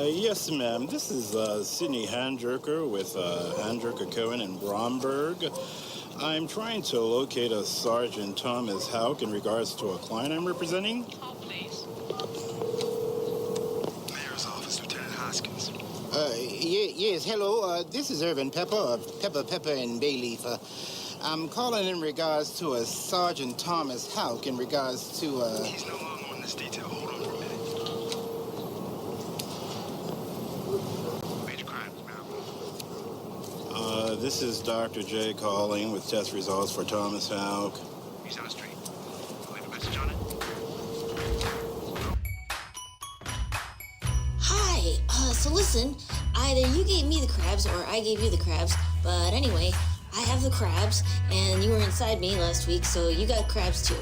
Yes, ma'am. This is Sidney Handjerker with Handjerker Cohen in Bromberg. I'm trying to locate a Sergeant Thomas Houck in regards to a client I'm representing. Call, please. Mayor's office, Lieutenant Hoskins. Yes, hello. This is Irvin Pepper of Pepper and Bayleaf. I'm calling in regards to a Sergeant Thomas Houck in regards to, He's no longer on this detail. Hold on for a minute. Major crimes, ma'am. This is Dr. J calling with test results for Thomas Houck. He's on the street. Leave a message on it. Hi, so listen, either you gave me the crabs or I gave you the crabs, but anyway, I have the crabs, and you were inside me last week, so you got crabs too.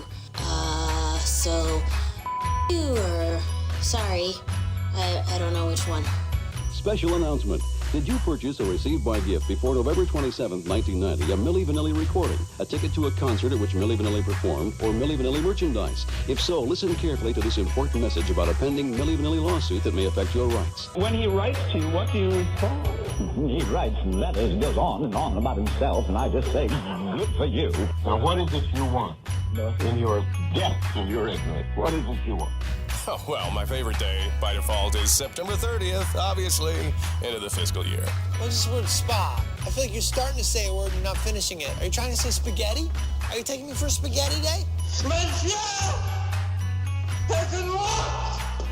So, you or sorry, I don't know which one. Special announcement. Did you purchase or receive by gift before November 27, 1990, a Milli Vanilli recording, a ticket to a concert at which Milli Vanilli performed, or Milli Vanilli merchandise? If so, listen carefully to this important message about a pending Milli Vanilli lawsuit that may affect your rights. When he writes to you, what do you respond? He writes letters, goes on and on about himself, and I just say, good for you. Now, what is it you want? In your depth of your ignorance, what is it you want? Oh, well, my favorite day, by default, is September 30th, obviously, end of the fiscal year. What is this word spa? I feel like you're starting to say a word and not finishing it. Are you trying to say spaghetti? Are you taking me for a spaghetti day? Monsieur! Take it locked!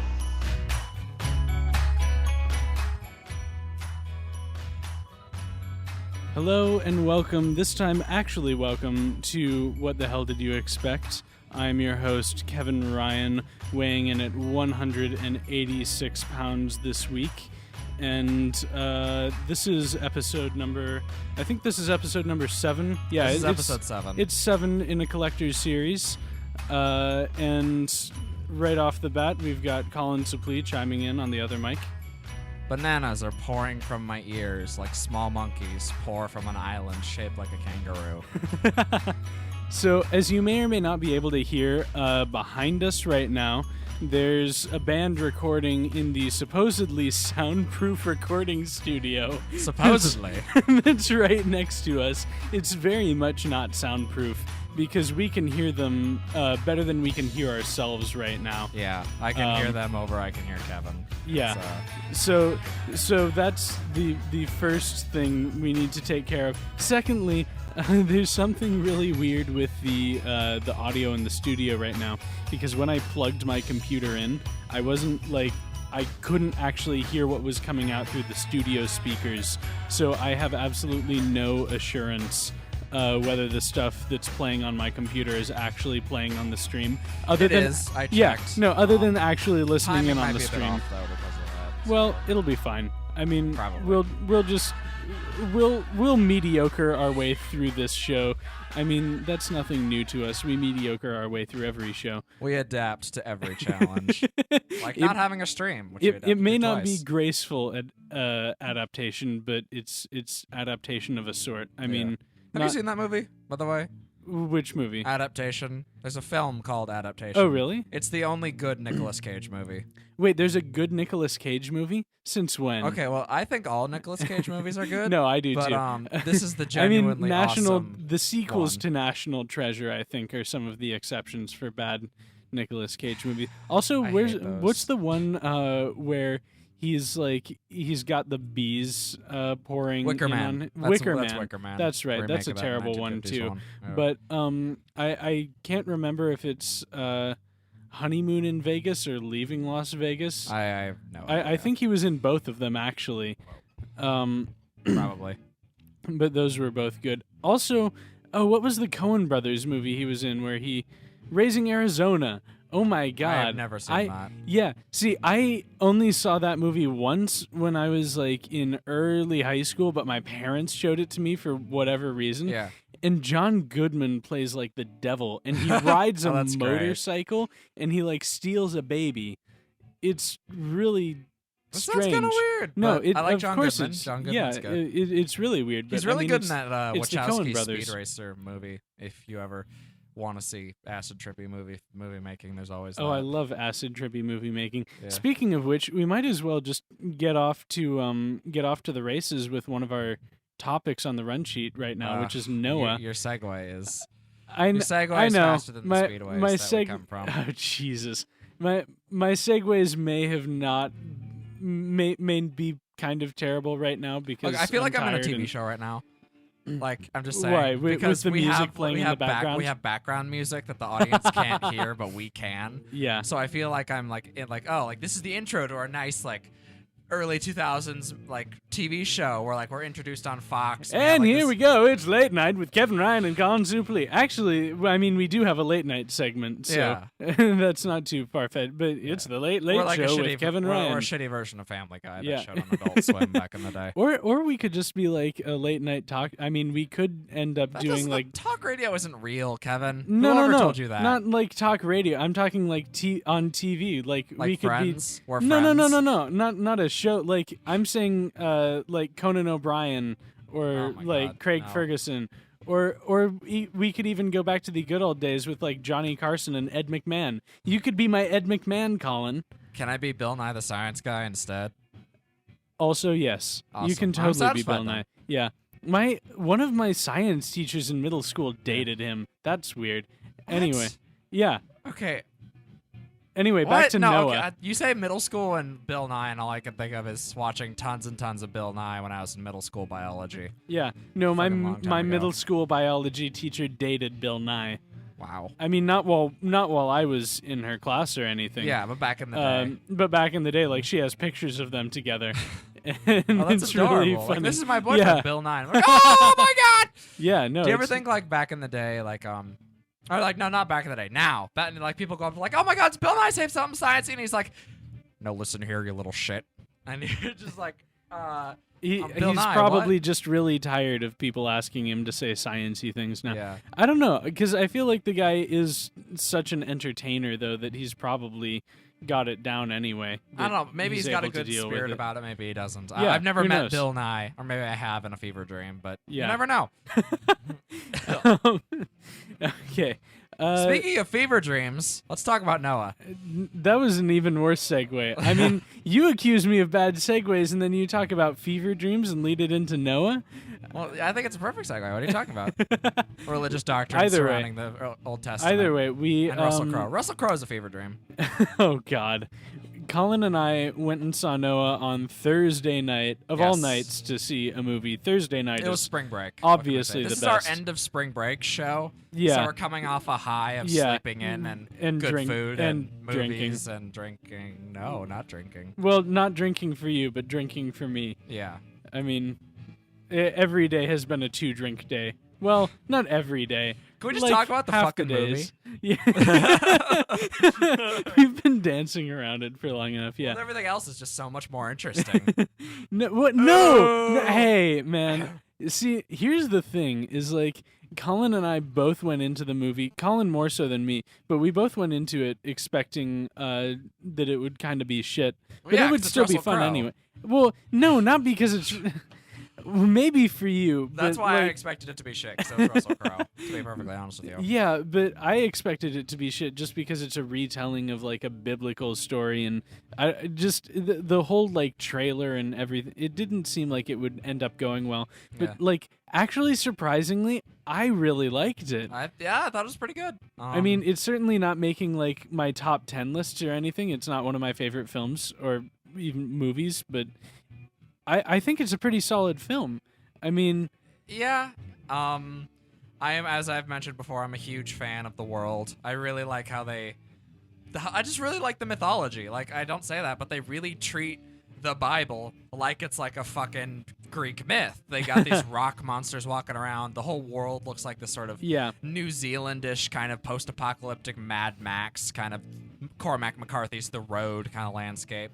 Hello and welcome, this time actually welcome, to What the Hell Did You Expect? I'm your host, Kevin Ryan, weighing in at 186 pounds this week. And this is episode number... I think this is episode number 7. Yeah, this is episode 7. It's 7 in a collector's series. And right off the bat, we've got Colin Suplee chiming in on the other mic. Bananas are pouring from my ears like small monkeys pour from an island shaped like a kangaroo. So, as you may or may not be able to hear behind us right now, there's a band recording in the supposedly soundproof recording studio. Supposedly. That's right next to us. It's very much not soundproof because we can hear them better than we can hear ourselves right now. Yeah, I can hear them over I can hear Kevin. Yeah. So that's the first thing we need to take care of. Secondly, there's something really weird with the audio in the studio right now, because when I plugged my computer in, I couldn't actually hear what was coming out through the studio speakers, so I have absolutely no assurance whether the stuff that's playing on my computer is actually playing on the stream. It is. I checked. Yeah, no, other than actually listening in on the stream. Off, though, because of that, so. Well, it'll be fine. I mean, probably. we'll mediocre our way through this show. I mean, that's nothing new to us. We mediocre our way through every show. We adapt to every challenge, like not having a stream. Which it may not twice. be graceful adaptation, but it's adaptation of a sort. I mean, have you seen that movie, by the way? Which movie? Adaptation. There's a film called Adaptation. Oh, really? It's the only good Nicolas Cage movie. Wait, there's a good Nicolas Cage movie? Since when? Okay, well, I think all Nicolas Cage movies are good. No, I do but, too. This is the genuinely awesome the sequels one. to National Treasure, I think, are some of the exceptions for bad Nicolas Cage movies. Also, what's the one where he's got the bees pouring Wicker Man. in on That's Wicker Wicker Man. Man. That's right. That's a Remake of that terrible one 1950s too. one. Yeah. But I can't remember if it's Honeymoon in Vegas or Leaving Las Vegas. I have no idea. I think he was in both of them actually. Probably. But those were both good. Also, what was the Coen Brothers movie he was in where he Raising Arizona? Oh my God. I've never seen that. Yeah. See, I only saw that movie once when I was in early high school, but my parents showed it to me for whatever reason. Yeah. And John Goodman plays the devil, and he rides a that's motorcycle, and he steals a baby. It's really That strange. sounds kind of weird. No, I like of John course Goodman. It's, John Goodman's good. It's really weird. He's but, really good in it's that the Coen Wachowski Brothers. Speed Racer movie, if you ever want to see acid trippy movie making. There's always Oh, that. I love acid trippy movie making. Yeah. Speaking of which, we might as well just get off to the races with one of our topics on the run sheet right now, which is Noah. Your segue is. Your segue is faster than the speedways my that we come from. Oh Jesus! My segues may have not may be kind of terrible right now because I feel like I'm in a tired TV and- show right now. Like I'm just saying, Why? because with the we music have playing we in have the background. we have background music that the audience can't hear, but we can. Yeah. So I feel like I'm like this is the intro to our nice like early 2000s like TV show where like we're introduced on Fox. And here we go. It's late night with Kevin Ryan and Colin Suplee. Actually, I mean, we do have a late night segment, so that's not too far-fetched. But it's the late like show with Kevin Ryan. We're a shitty version of Family Guy that showed on Adult Swim back in the day. Or we could just be like a late night talk. I mean, we could end up doing like talk radio isn't real, Kevin. No, Whoever no, told you that? not like talk radio. I'm talking like on TV. Like we could Friends? be. We're No, Friends? no, not a show. Like I'm saying, like Conan O'Brien or like Craig Ferguson. Or we could even go back to the good old days with like Johnny Carson and Ed McMahon. You could be my Ed McMahon, Colin. Can I be Bill Nye the Science Guy instead? Also, yes, you can Awesome. I'm totally be Bill satisfied Nye. then. Yeah, one of my science teachers in middle school dated him. That's weird. Anyway, yeah. Okay. Anyway, back to Noah. Okay. You say middle school and Bill Nye, and all I can think of is watching tons and tons of Bill Nye when I was in middle school biology. Yeah, no, my Fucking long time ago. middle school biology teacher dated Bill Nye. Wow. I mean, not while I was in her class or anything. Yeah, but back in the day. But back in the day, like she has pictures of them together. And That's it's adorable. really Like, funny. this is my boyfriend, Yeah. Bill Nye. I'm like, oh my god! Yeah, no. Do you ever it's- think like back in the day, like or like no, not back in the day. Now, like people go up like, oh my god, it's Bill Nye saying something sciencey, and he's like, no, listen here, you little shit, and you're just like, I'm Bill he's Nye, probably what? just really tired of people asking him to say sciencey things now. Yeah. I don't know, because I feel like the guy is such an entertainer, though, that he's probably got it down anyway. I don't know. Maybe he's got a able to good deal with spirit it. about it. Maybe he doesn't. Yeah, I've never who met knows? Bill Nye, or maybe I have in a fever dream, but Yeah. you never know. Okay. Speaking of fever dreams, let's talk about Noah. That was an even worse segue. I mean, you accuse me of bad segues, and then you talk about fever dreams and lead it into Noah. Well, I think it's a perfect segue. What are you talking about? Religious doctrine Either way. surrounding the Old Testament. Either way, we and Russell Crowe. Russell Crowe is a fever dream. Oh God, Colin and I went and saw Noah on Thursday night of all Yes. nights to see a movie. Thursday night It was is spring break. obviously this the is best. our end of spring break show. Yeah. So we're coming off a high of sleeping in and good drink- food and movies and drinking. No, not drinking. Well, not drinking for you, but drinking for me. Yeah. I mean, every day has been a 2-drink day. Well, not every day. Can we just Like, talk about the half fucking days. movie? Yeah. We've been dancing around it for long enough. Yeah. Well, everything else is just so much more interesting. No, what? No. Hey, man. See, here's the thing: is like Colin and I both went into the movie. Colin more so than me, but we both went into it expecting that it would kind of be shit, but yeah, it would 'cause it's still be Russell fun Crowe. anyway. Well, no, not because it's. Maybe for you. That's but, why I like, expected it to be shit, because it was Russell Crowe, to be perfectly honest with you. Yeah, but I expected it to be shit just because it's a retelling of like a biblical story, and I just the whole like trailer and everything. It didn't seem like it would end up going well. But Yeah. like actually, surprisingly, I really liked it. I thought it was pretty good. I mean, it's certainly not making like my top 10 lists or anything. It's not one of my favorite films or even movies, but I think it's a pretty solid film. I mean, yeah. I am, as I've mentioned before, I'm a huge fan of the world. I really like how I just really like the mythology. Like, I don't say that, but they really treat the Bible like it's like a fucking Greek myth. They got these rock monsters walking around. The whole world looks like this sort of New Zealandish kind of post-apocalyptic Mad Max kind of Cormac McCarthy's The Road kind of landscape.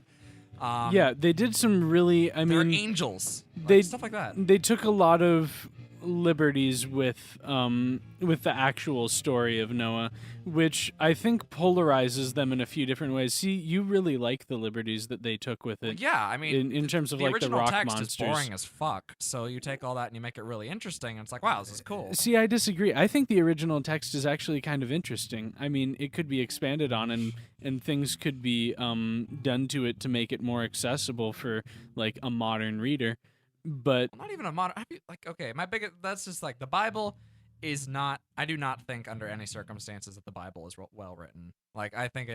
yeah, they did some really. I They're mean, angels. They stuff like that. They took a lot of liberties with the actual story of Noah, which I think polarizes them in a few different ways. See, you really like the liberties that they took with it. Yeah, I mean, in terms of the like the original rock text monsters. is boring as fuck. So you take all that and you make it really interesting, and it's like, wow, this is cool. See, I disagree. I think the original text is actually kind of interesting. I mean, it could be expanded on, and things could be done to it to make it more accessible for like a modern reader. But Not even a modern. Like, okay, that's just like the Bible is not. I do not think under any circumstances that the Bible is well written. Like, I think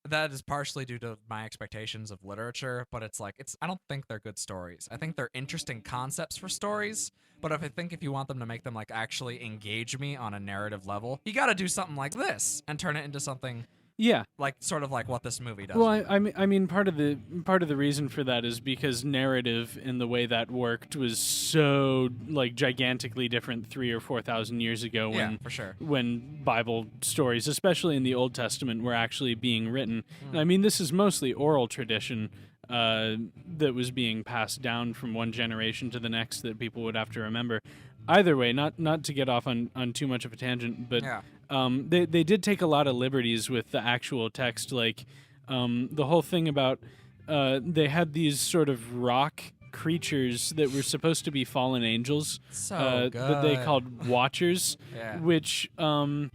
that is partially due to my expectations of literature, but I don't think they're good stories. I think they're interesting concepts for stories, but if you want them to make them like actually engage me on a narrative level, you got to do something like this and turn it into something. yeah. Like sort of like what this movie does. Well, I mean, part of the reason for that is because narrative and the way that worked was so like gigantically different 3,000 or 4,000 years ago Yeah, for sure. when Bible stories, especially in the Old Testament, were actually being written. I mean, this is mostly oral tradition that was being passed down from one generation to the next that people would have to remember. Either way, not to get off on too much of a tangent, but Yeah. They did take a lot of liberties with the actual text, like the whole thing about they had these sort of rock creatures that were supposed to be fallen angels that they good. called watchers, Yeah. which why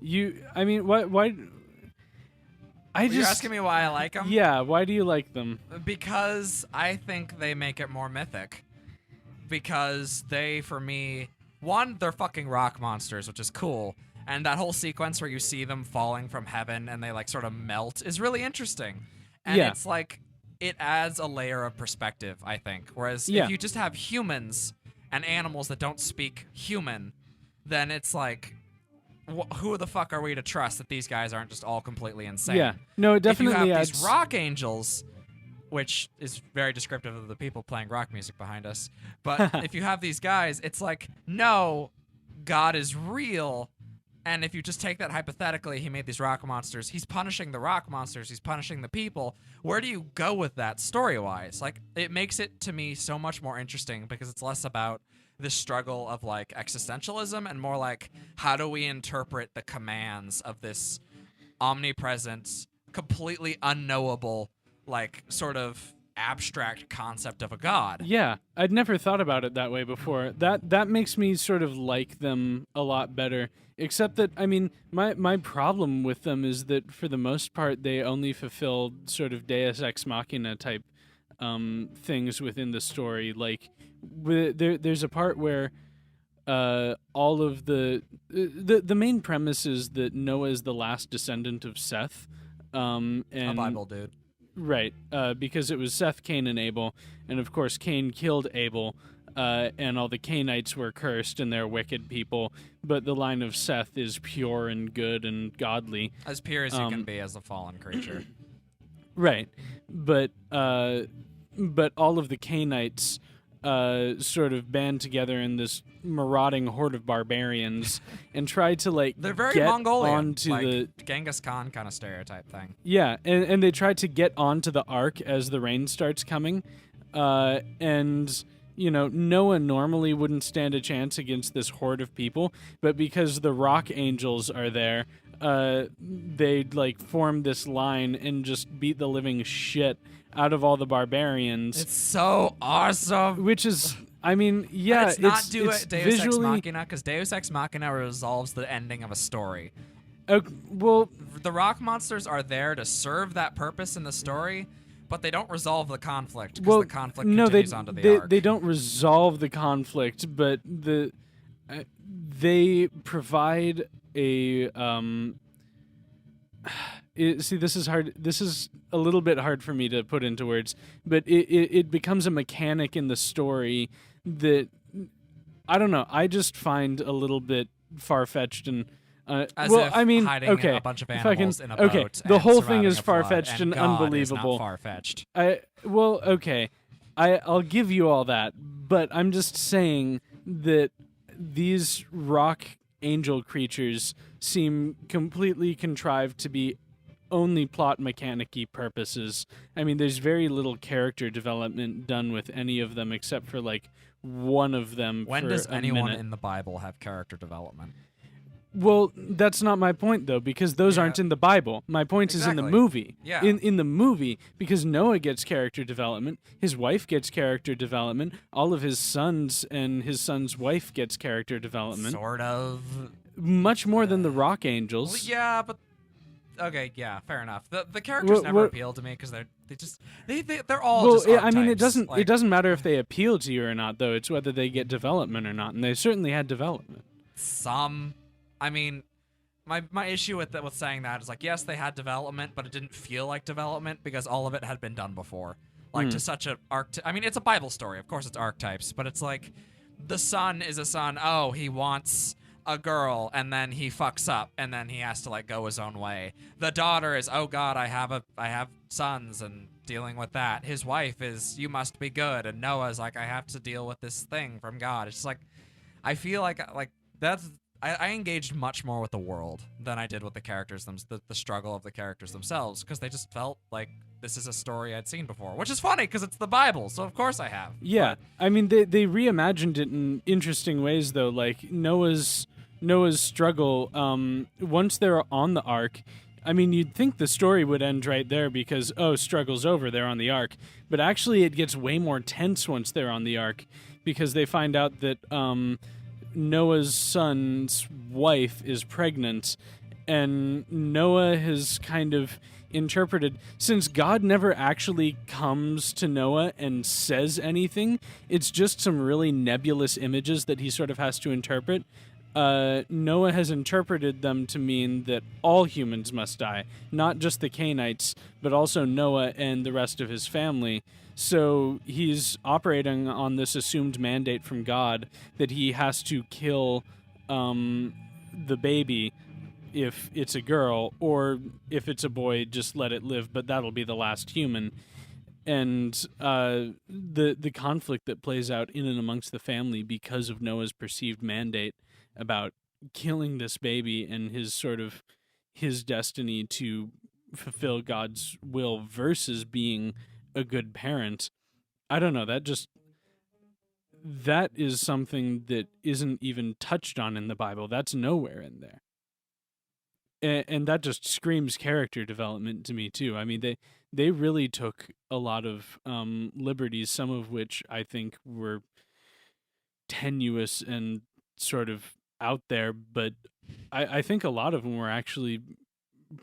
You're asking me why I like them? Yeah, why do you like them? Because I think they make it more mythic. Because they, for me, one, they're fucking rock monsters, which is cool. And that whole sequence where you see them falling from heaven and they like sort of melt is really interesting. And Yeah. it's like, it adds a layer of perspective, I think. Whereas Yeah. if you just have humans and animals that don't speak human, then it's like, who the fuck are we to trust that these guys aren't just all completely insane? Yeah. No, it definitely if you have adds... these rock angels, which is very descriptive of the people playing rock music behind us, but if you have these guys, it's like, no, God is real. And if you just take that hypothetically, he made these rock monsters. He's punishing the rock monsters. He's punishing the people. Where do you go with that story-wise? Like, it makes it, to me, so much more interesting because it's less about the struggle of, like, existentialism and more like, how do we interpret the commands of this omnipresent, completely unknowable, like, sort of abstract concept of a god. Yeah, I'd never thought about it that way before. That makes me sort of like them a lot better. Except that, I mean, my problem with them is that for the most part they only fulfill sort of Deus Ex Machina type things within the story. Like there's a part where all of the main premise is that Noah is the last descendant of Seth. And a Bible dude. Right, because it was Seth, Cain, and Abel, and of course Cain killed Abel, and all the Cainites were cursed and they're wicked people, but the line of Seth is pure and good and godly. As pure as you can be as a fallen creature. Right, but all of the Cainites sort of band together in this marauding horde of barbarians and try to like they're very get Mongolian, onto like the Genghis Khan kind of stereotype thing. Yeah, and they try to get onto the ark as the rain starts coming, and you know Noah normally wouldn't stand a chance against this horde of people, but because the rock angels are there, they like form this line and just beat the living shit out of all the barbarians. It's so awesome. Which is, I mean, yeah, and it's not it's Deus visually... Ex Machina, because Deus Ex Machina resolves the ending of a story. Well, the rock monsters are there to serve that purpose in the story, but they don't resolve the conflict because the conflict continues onto the arc. They don't resolve the conflict, but they provide a see, this is hard. This is a little bit hard for me to put into words, but it becomes a mechanic in the story that I don't know. I just find a little bit far-fetched and. I mean, okay, a bunch of animals in a okay. boat The and whole thing surviving is a flood, far-fetched and God unbelievable. Is not far-fetched. Okay, I'll give you all that, but I'm just saying that these rock angel creatures seem completely contrived to be only plot mechanic-y purposes. I mean, there's very little character development done with any of them except for like one of them When for does a anyone minute. in the Bible have character development? Well, that's not my point, though, because those aren't in the Bible. My point is in the Exactly. movie. Yeah. In the movie, because Noah gets character development, his wife gets character development, all of his sons and his son's wife gets character development. Sort of. Much more than the Rock Well, Angels. yeah, but okay, yeah, fair enough. The characters never what- appealed to me because they're all just I mean, archetypes. it doesn't matter if they appeal to you or not, though. It's whether they get development or not, and they certainly had development. I mean, my issue with saying that is like, yes, they had development, but it didn't feel like development because all of it had been done before. Like to such a I mean, it's a Bible story, of course, it's archetypes, but it's like the son is a son. Oh, he wants a girl, and then he fucks up, and then he has to like go his own way. The daughter is, oh God, I have sons, and dealing with that. His wife is, you must be good, and Noah's like, I have to deal with this thing from God. It's just like, I feel like that's. I engaged much more with the world than I did with the characters, the struggle of the characters themselves, because they just felt like this is a story I'd seen before, which is funny because it's the Bible, so of course I have. Yeah, I mean, they reimagined it in interesting ways, though. Like Noah's struggle. Once they're on the ark, I mean, you'd think the story would end right there because struggle's over. They're on the ark, but actually, it gets way more tense once they're on the ark because they find out that Noah's son's wife is pregnant, and Noah has kind of interpreted, since God never actually comes to Noah and says anything, it's just some really nebulous images that he sort of has to interpret. Noah has interpreted them to mean that all humans must die, not just the Canaanites, but also Noah and the rest of his family. So he's operating on this assumed mandate from God that he has to kill the baby if it's a girl, or if it's a boy, just let it live, but that'll be the last human. And the conflict that plays out in and amongst the family because of Noah's perceived mandate about killing this baby and his destiny to fulfill God's will versus being a good parent. I don't know, that is something that isn't even touched on in the Bible. That's nowhere in there. And that just screams character development to me too. I mean, they really took a lot of liberties, some of which I think were tenuous and sort of out there, but I think a lot of them were actually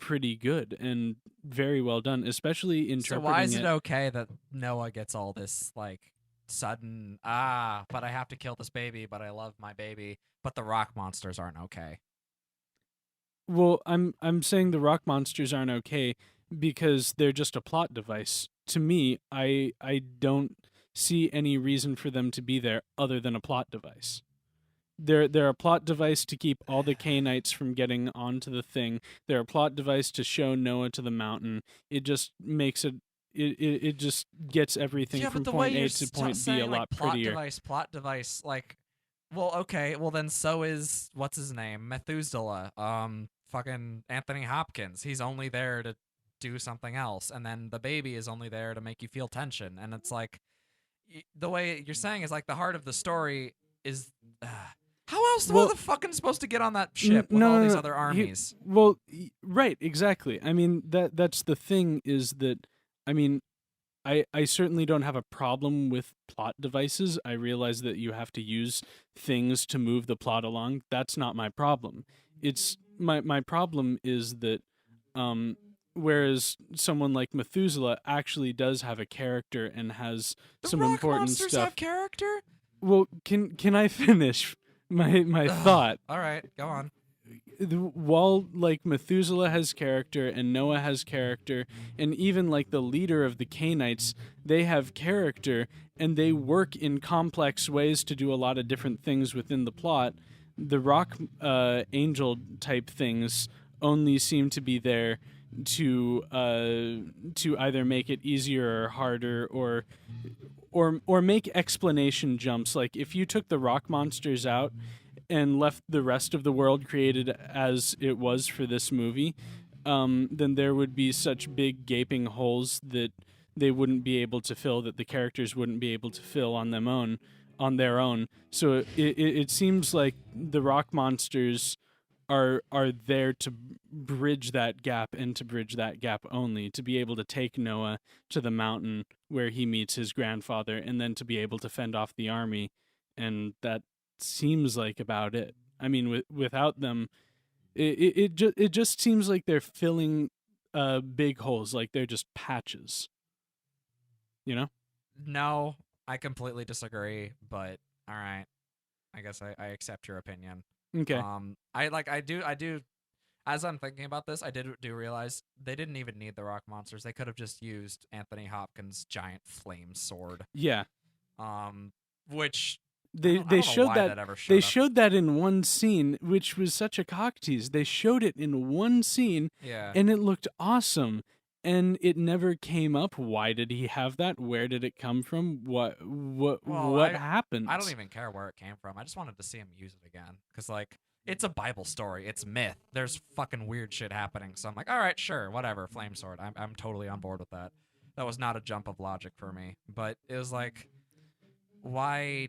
pretty good and very well done, especially interpreting. So why is it okay that Noah gets all this like sudden but I have to kill this baby, but I love my baby, but the rock monsters aren't okay? Well, I'm saying the rock monsters aren't okay because they're just a plot device. To me, I don't see any reason for them to be there other than a plot device. They're a plot device to keep all the Canaanites from getting onto the thing. They're a plot device to show Noah to the mountain. It just makes it just gets everything from point A to point B a lot prettier. Plot device, like, well, okay, well then so is, what's his name? Methuselah. Fucking Anthony Hopkins. He's only there to do something else, and then the baby is only there to make you feel tension. And it's like, the way you're saying is like the heart of the story is. How else were the fucking supposed to get on that ship with all these other armies? Right, exactly. I mean, that's the thing is that, I mean, I certainly don't have a problem with plot devices. I realize that you have to use things to move the plot along. That's not my problem. It's my problem is that whereas someone like Methuselah actually does have a character and has some important stuff. The rock monsters have character? Well, can I finish my thought? All right, go on. While like Methuselah has character and Noah has character, and even like the leader of the Canaanites, they have character and they work in complex ways to do a lot of different things within the plot. The rock angel type things only seem to be there to either make it easier or harder, or make explanation jumps. Like if you took the rock monsters out and left the rest of the world created as it was for this movie, then there would be such big gaping holes that they wouldn't be able to fill, that the characters wouldn't be able to fill on their own. on their own. So it seems like the rock monsters are there to bridge that gap, and to bridge that gap only, to be able to take Noah to the mountain where he meets his grandfather, and then to be able to fend off the army. And that seems like about it. I mean, without them, it just seems like they're filling big holes, like they're just patches. You know? No, I completely disagree, but all right. I guess I accept your opinion. Okay. I do as I'm thinking about this, I do realize they didn't even need the rock monsters. They could have just used Anthony Hopkins' giant flame sword. Yeah. Which they showed that in one scene, which was such a cock tease. They showed it in one scene, yeah, and it looked awesome. And it never came up. Why did he have that? Where did it come from? What happened? I don't even care where it came from. I just wanted to see him use it again, because like it's a Bible story. It's myth. There's fucking weird shit happening. So I'm like, all right, sure, whatever. Flame sword. I'm totally on board with that. That was not a jump of logic for me. But it was like, why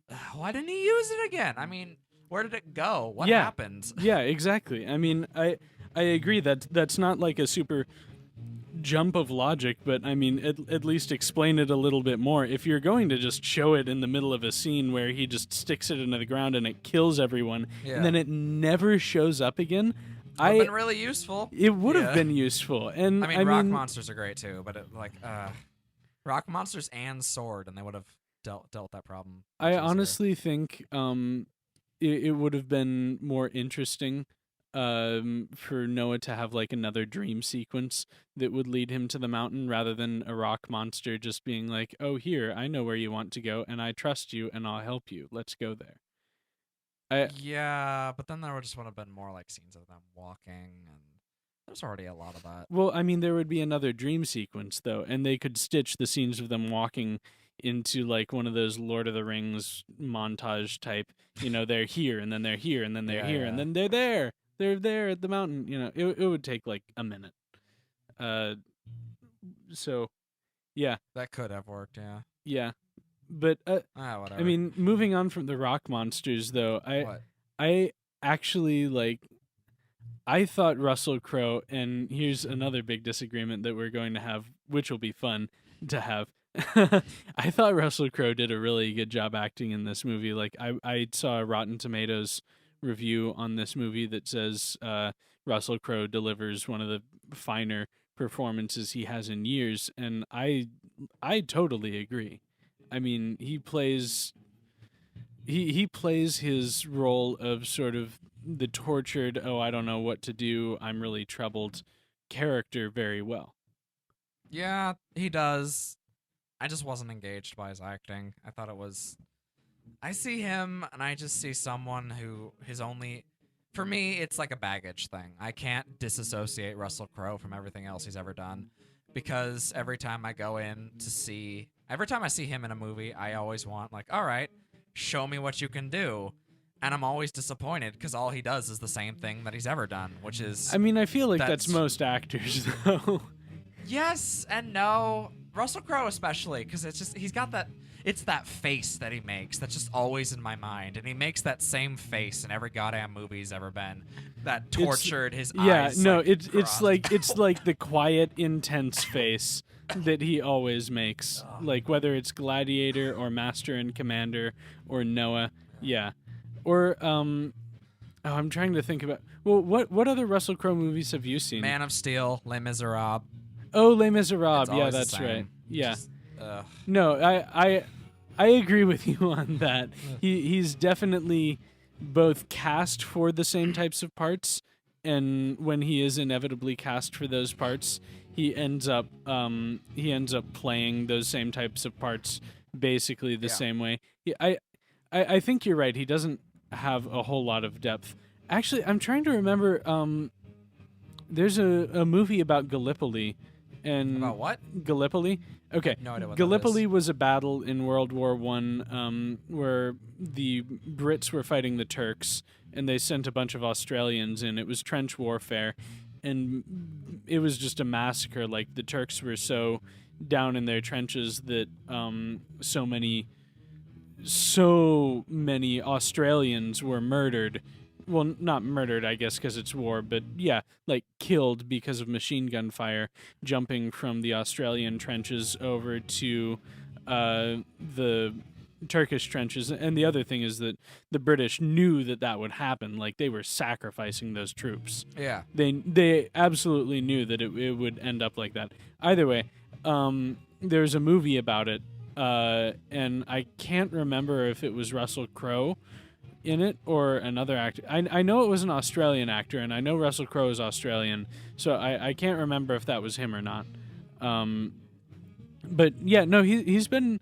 didn't he use it again? I mean, where did it go? What happened? Yeah, exactly. I mean, I agree that that's not like a super jump of logic, but I mean, at least explain it a little bit more. If you're going to just show it in the middle of a scene where he just sticks it into the ground and it kills everyone, and then it never shows up again, would have been really useful. It would have been useful. And I mean, rock monsters are great too, but rock monsters and sword, and they would have dealt that problem. I honestly think it would have been more interesting for Noah to have like another dream sequence that would lead him to the mountain, rather than a rock monster just being like, oh, here, I know where you want to go, and I trust you, and I'll help you. Let's go there. Yeah, but then there just would have been more like scenes of them walking, and there's already a lot of that. Well, I mean, there would be another dream sequence, though, and they could stitch the scenes of them walking into like one of those Lord of the Rings montage type, they're here, and then they're here, and then they're here, and then they're there. They're there at the mountain. It would take like a minute. So, yeah. That could have worked, yeah. Yeah. But, whatever. I mean, moving on from the rock monsters, though, I actually, I thought Russell Crowe, and here's another big disagreement that we're going to have, which will be fun to have. I thought Russell Crowe did a really good job acting in this movie. Like, I saw a Rotten Tomatoes review on this movie that says Russell Crowe delivers one of the finer performances he has in years, and I totally agree. I mean, he plays his role of sort of the tortured, I don't know what to do, I'm really troubled character very well. Yeah, he does. I just wasn't engaged by his acting. I thought it was... I see him, and I just see someone who for me, it's like a baggage thing. I can't disassociate Russell Crowe from everything else he's ever done, because every time I see him in a movie, I always want, like, all right, show me what you can do. And I'm always disappointed, because all he does is the same thing that he's ever done, which is... I mean, I feel like that's most actors, though. Yes and no. Russell Crowe especially, because he's got that... It's that face that he makes that's just always in my mind, and he makes that same face in every goddamn movie he's ever been. That tortured, his eyes. Yeah, no, it's like the quiet, intense face that he always makes. Like whether it's Gladiator or Master and Commander or Noah, yeah. Or I'm trying to think about. Well, what other Russell Crowe movies have you seen? Man of Steel, Les Miserables. Oh, Les Miserables. Yeah, that's right. Yeah. No, I agree with you on that. He's definitely both cast for the same types of parts, and when he is inevitably cast for those parts, he ends up playing those same types of parts basically the same way. I think you're right. He doesn't have a whole lot of depth. Actually, I'm trying to remember. There's a movie about Gallipoli. And about what? Gallipoli? Okay. No idea what Gallipoli was a battle in World War I where the Brits were fighting the Turks, and they sent a bunch of Australians in. It was trench warfare, and it was just a massacre. Like, the Turks were so down in their trenches that so many so many Australians were murdered. Well, not murdered, I guess, because it's war, but yeah, like killed because of machine gun fire, jumping from the Australian trenches over to the Turkish trenches. And the other thing is that the British knew that that would happen. Like, they were sacrificing those troops. Yeah. They absolutely knew that it would end up like that. Either way, there's a movie about it, and I can't remember if it was Russell Crowe in it or another actor. I know it was an Australian actor, and I know Russell Crowe is Australian, so I can't remember if that was him or not. But yeah, no, he's been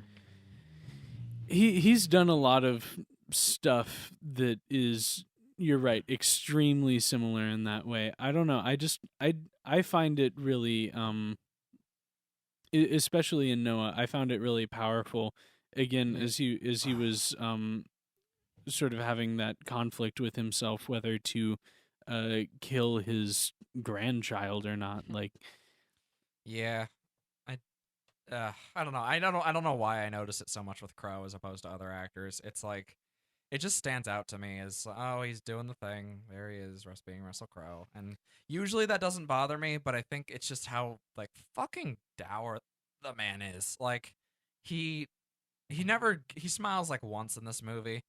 he's done a lot of stuff that is, you're right, extremely similar in that way. I don't know. I find it really especially in Noah, I found it really powerful again as he was sort of having that conflict with himself whether to kill his grandchild or not. Like, yeah. I don't know. I don't know why I notice it so much with Crow as opposed to other actors. It's like it just stands out to me as, oh, he's doing the thing. There he is, being Russell Crowe. And usually that doesn't bother me, but I think it's just how like fucking dour the man is. Like he smiles like once in this movie.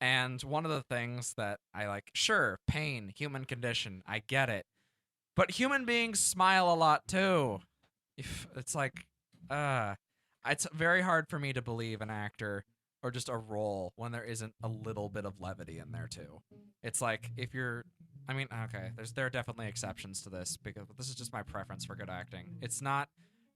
And one of the things that I like, sure, pain, human condition, I get it. But human beings smile a lot too. It's like it's very hard for me to believe an actor or just a role when there isn't a little bit of levity in there too. It's like if you're, I mean, okay, there are definitely exceptions to this because this is just my preference for good acting. It's not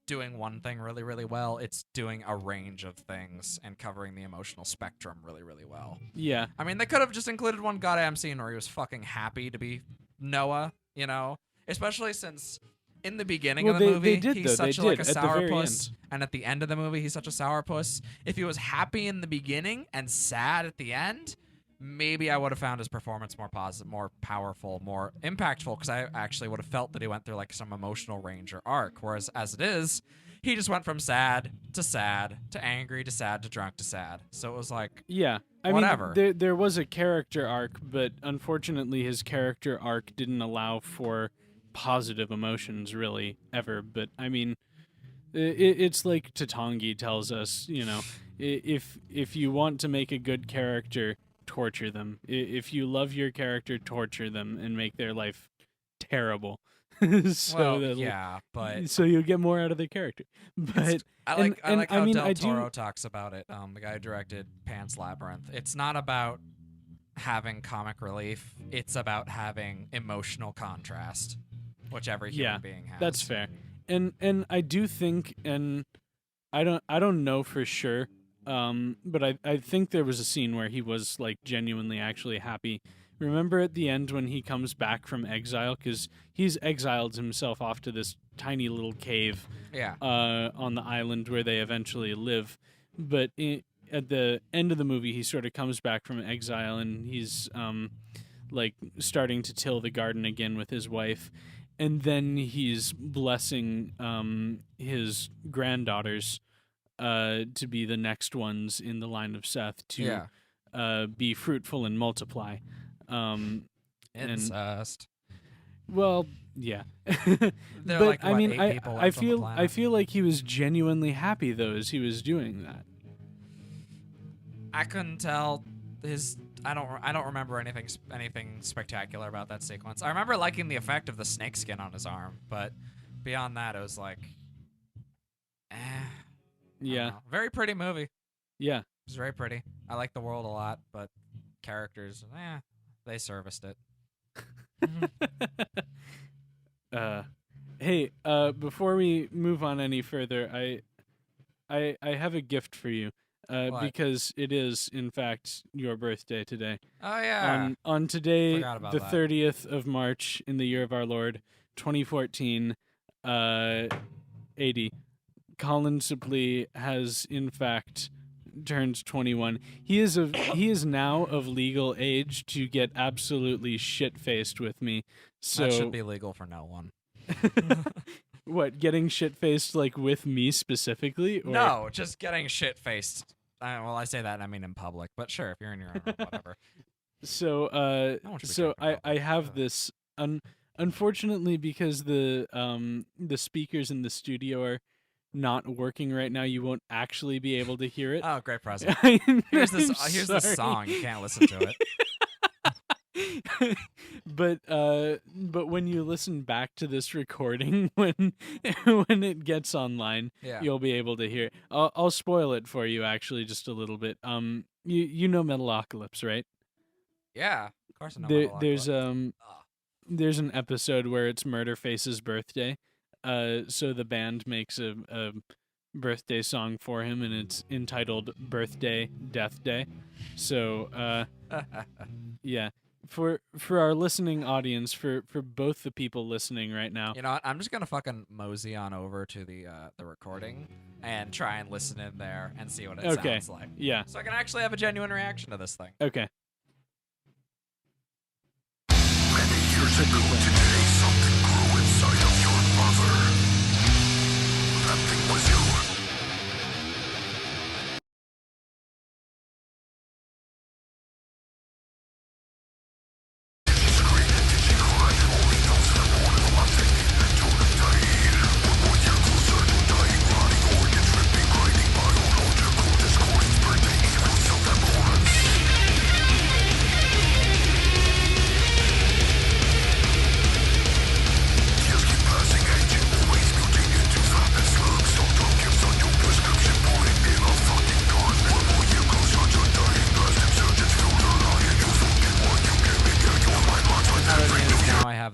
doing one thing really, really well. It's doing a range of things and covering the emotional spectrum really, really well. Yeah. I mean, they could have just included one goddamn scene where he was fucking happy to be Noah, you know? Especially since in the beginning of the movie, he's such like a sourpuss, and at the end of the movie, he's such a sourpuss. If he was happy in the beginning and sad at the end, maybe I would have found his performance more positive, more powerful, more impactful, because I actually would have felt that he went through like some emotional range or arc. Whereas as it is, he just went from sad to angry to sad to drunk to sad. So it was like, yeah, whatever. I mean, there was a character arc, but unfortunately, his character arc didn't allow for positive emotions really ever. But I mean, it's like Tatangi tells us, you know, if you want to make a good character, torture them. If you love your character, torture them and make their life terrible. So you'll get more out of their character. But I like how Del Toro talks about it. The guy who directed Pan's Labyrinth. It's not about having comic relief. It's about having emotional contrast, which every human being has. That's fair. And I do think, and I don't know for sure, but I think there was a scene where he was like genuinely actually happy. Remember at the end when he comes back from exile, because he's exiled himself off to this tiny little cave on the island where they eventually live. But at the end of the movie, he sort of comes back from exile and he's like starting to till the garden again with his wife. And then he's blessing his granddaughters to be the next ones in the line of Seth to be fruitful and multiply. Incest. Well, yeah. But like, I mean, I feel like he was genuinely happy though as he was doing that. I couldn't tell his. I don't remember anything spectacular about that sequence. I remember liking the effect of the snakeskin on his arm, but beyond that, it was like, yeah, very pretty movie. Yeah, it was very pretty. I like the world a lot, but characters, they serviced it. Hey, before we move on any further, I have a gift for you. Because it is, in fact, your birthday today. Oh, yeah. On today, the 30th of March, in the year of our Lord, 2014, 80, Colin Sibley has, in fact, turned 21. He is now of legal age to get absolutely shit-faced with me. So that should be legal for no one. What, getting shit-faced, like, with me specifically? Or? No, just getting shit-faced well, I say that and I mean in public, but sure, if you're in your own room, whatever. So I have this unfortunately, because the speakers in the studio are not working right now, you won't actually be able to hear it. Oh, great present. Here's the song. You can't listen to it. But when you listen back to this recording, when it gets online, you'll be able to hear it. I'll spoil it for you actually just a little bit. You know Metalocalypse, right? Yeah, of course I know Metalocalypse. There's an episode where it's Murderface's birthday. So the band makes a birthday song for him, and it's entitled "Birthday Death Day." So yeah. For our listening audience, for both the people listening right now, you know what? I'm just gonna fucking mosey on over to the recording and try and listen in there and see what it sounds like. Yeah. So I can actually have a genuine reaction to this thing. Okay. Many years ago today, something grew inside of your mother. That thing was you.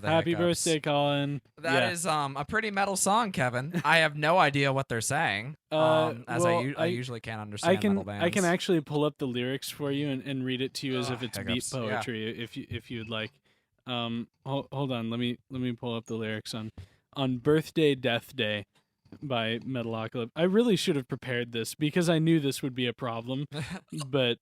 Happy birthday, Colin. That is a pretty metal song, Kevin. I have no idea what they're saying, I usually can't understand metal bands. I can actually pull up the lyrics for you and read it to you as if it's beat poetry, if you'd like. Hold on, let me pull up the lyrics on Birthday Death Day by Metalocalypse. I really should have prepared this because I knew this would be a problem, but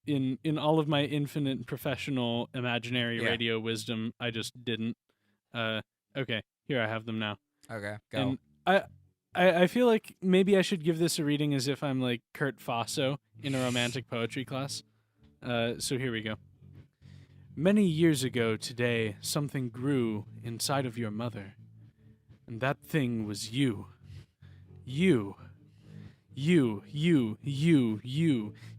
in all of my infinite professional imaginary radio wisdom, I just didn't. Okay, here I have them now. Okay, go. And I feel like maybe I should give this a reading as if I'm like Kurt Faso in a romantic poetry class. So here we go. Many years ago today, something grew inside of your mother, and that thing was you. You.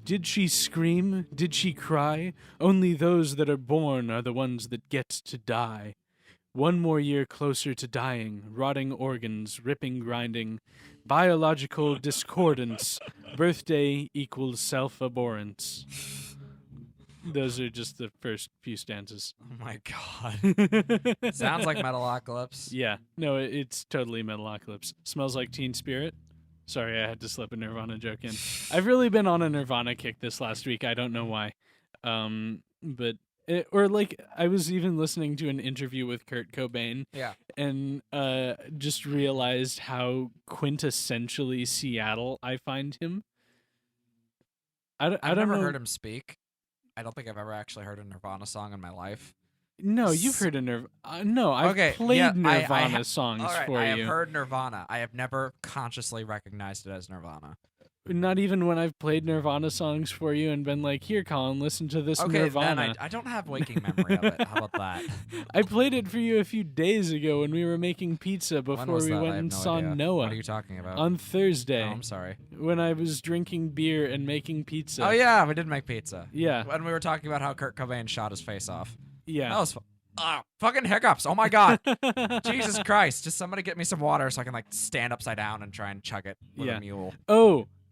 Did she scream? Did she cry? Only those that are born are the ones that get to die. One more year closer to dying, rotting organs, ripping, grinding, biological discordance, birthday equals self-abhorrence. Those are just the first few stanzas. Oh my god. Sounds like Metalocalypse. Yeah. No, it's totally Metalocalypse. Smells like Teen Spirit. Sorry, I had to slip a Nirvana joke in. I've really been on a Nirvana kick this last week. I don't know why. I was even listening to an interview with Kurt Cobain. Yeah. And just realized how quintessentially Seattle I find him. I've never heard him speak. I don't think I've ever actually heard a Nirvana song in my life. No, you've heard a Nirvana. No, I've played Nirvana songs for you. I have heard Nirvana. I have never consciously recognized it as Nirvana. Not even when I've played Nirvana songs for you and been like, here, Colin, listen to this Nirvana. Then I don't have waking memory of it. How about that? I played it for you a few days ago when we were making pizza before we went and saw Noah. What are you talking about? On Thursday. Oh, I'm sorry. When I was drinking beer and making pizza. Oh, yeah, we did make pizza. Yeah. When we were talking about how Kurt Cobain shot his face off. Yeah. That was fucking hiccups. Oh, my God. Jesus Christ. Just somebody get me some water so I can, stand upside down and try and chug it with a mule.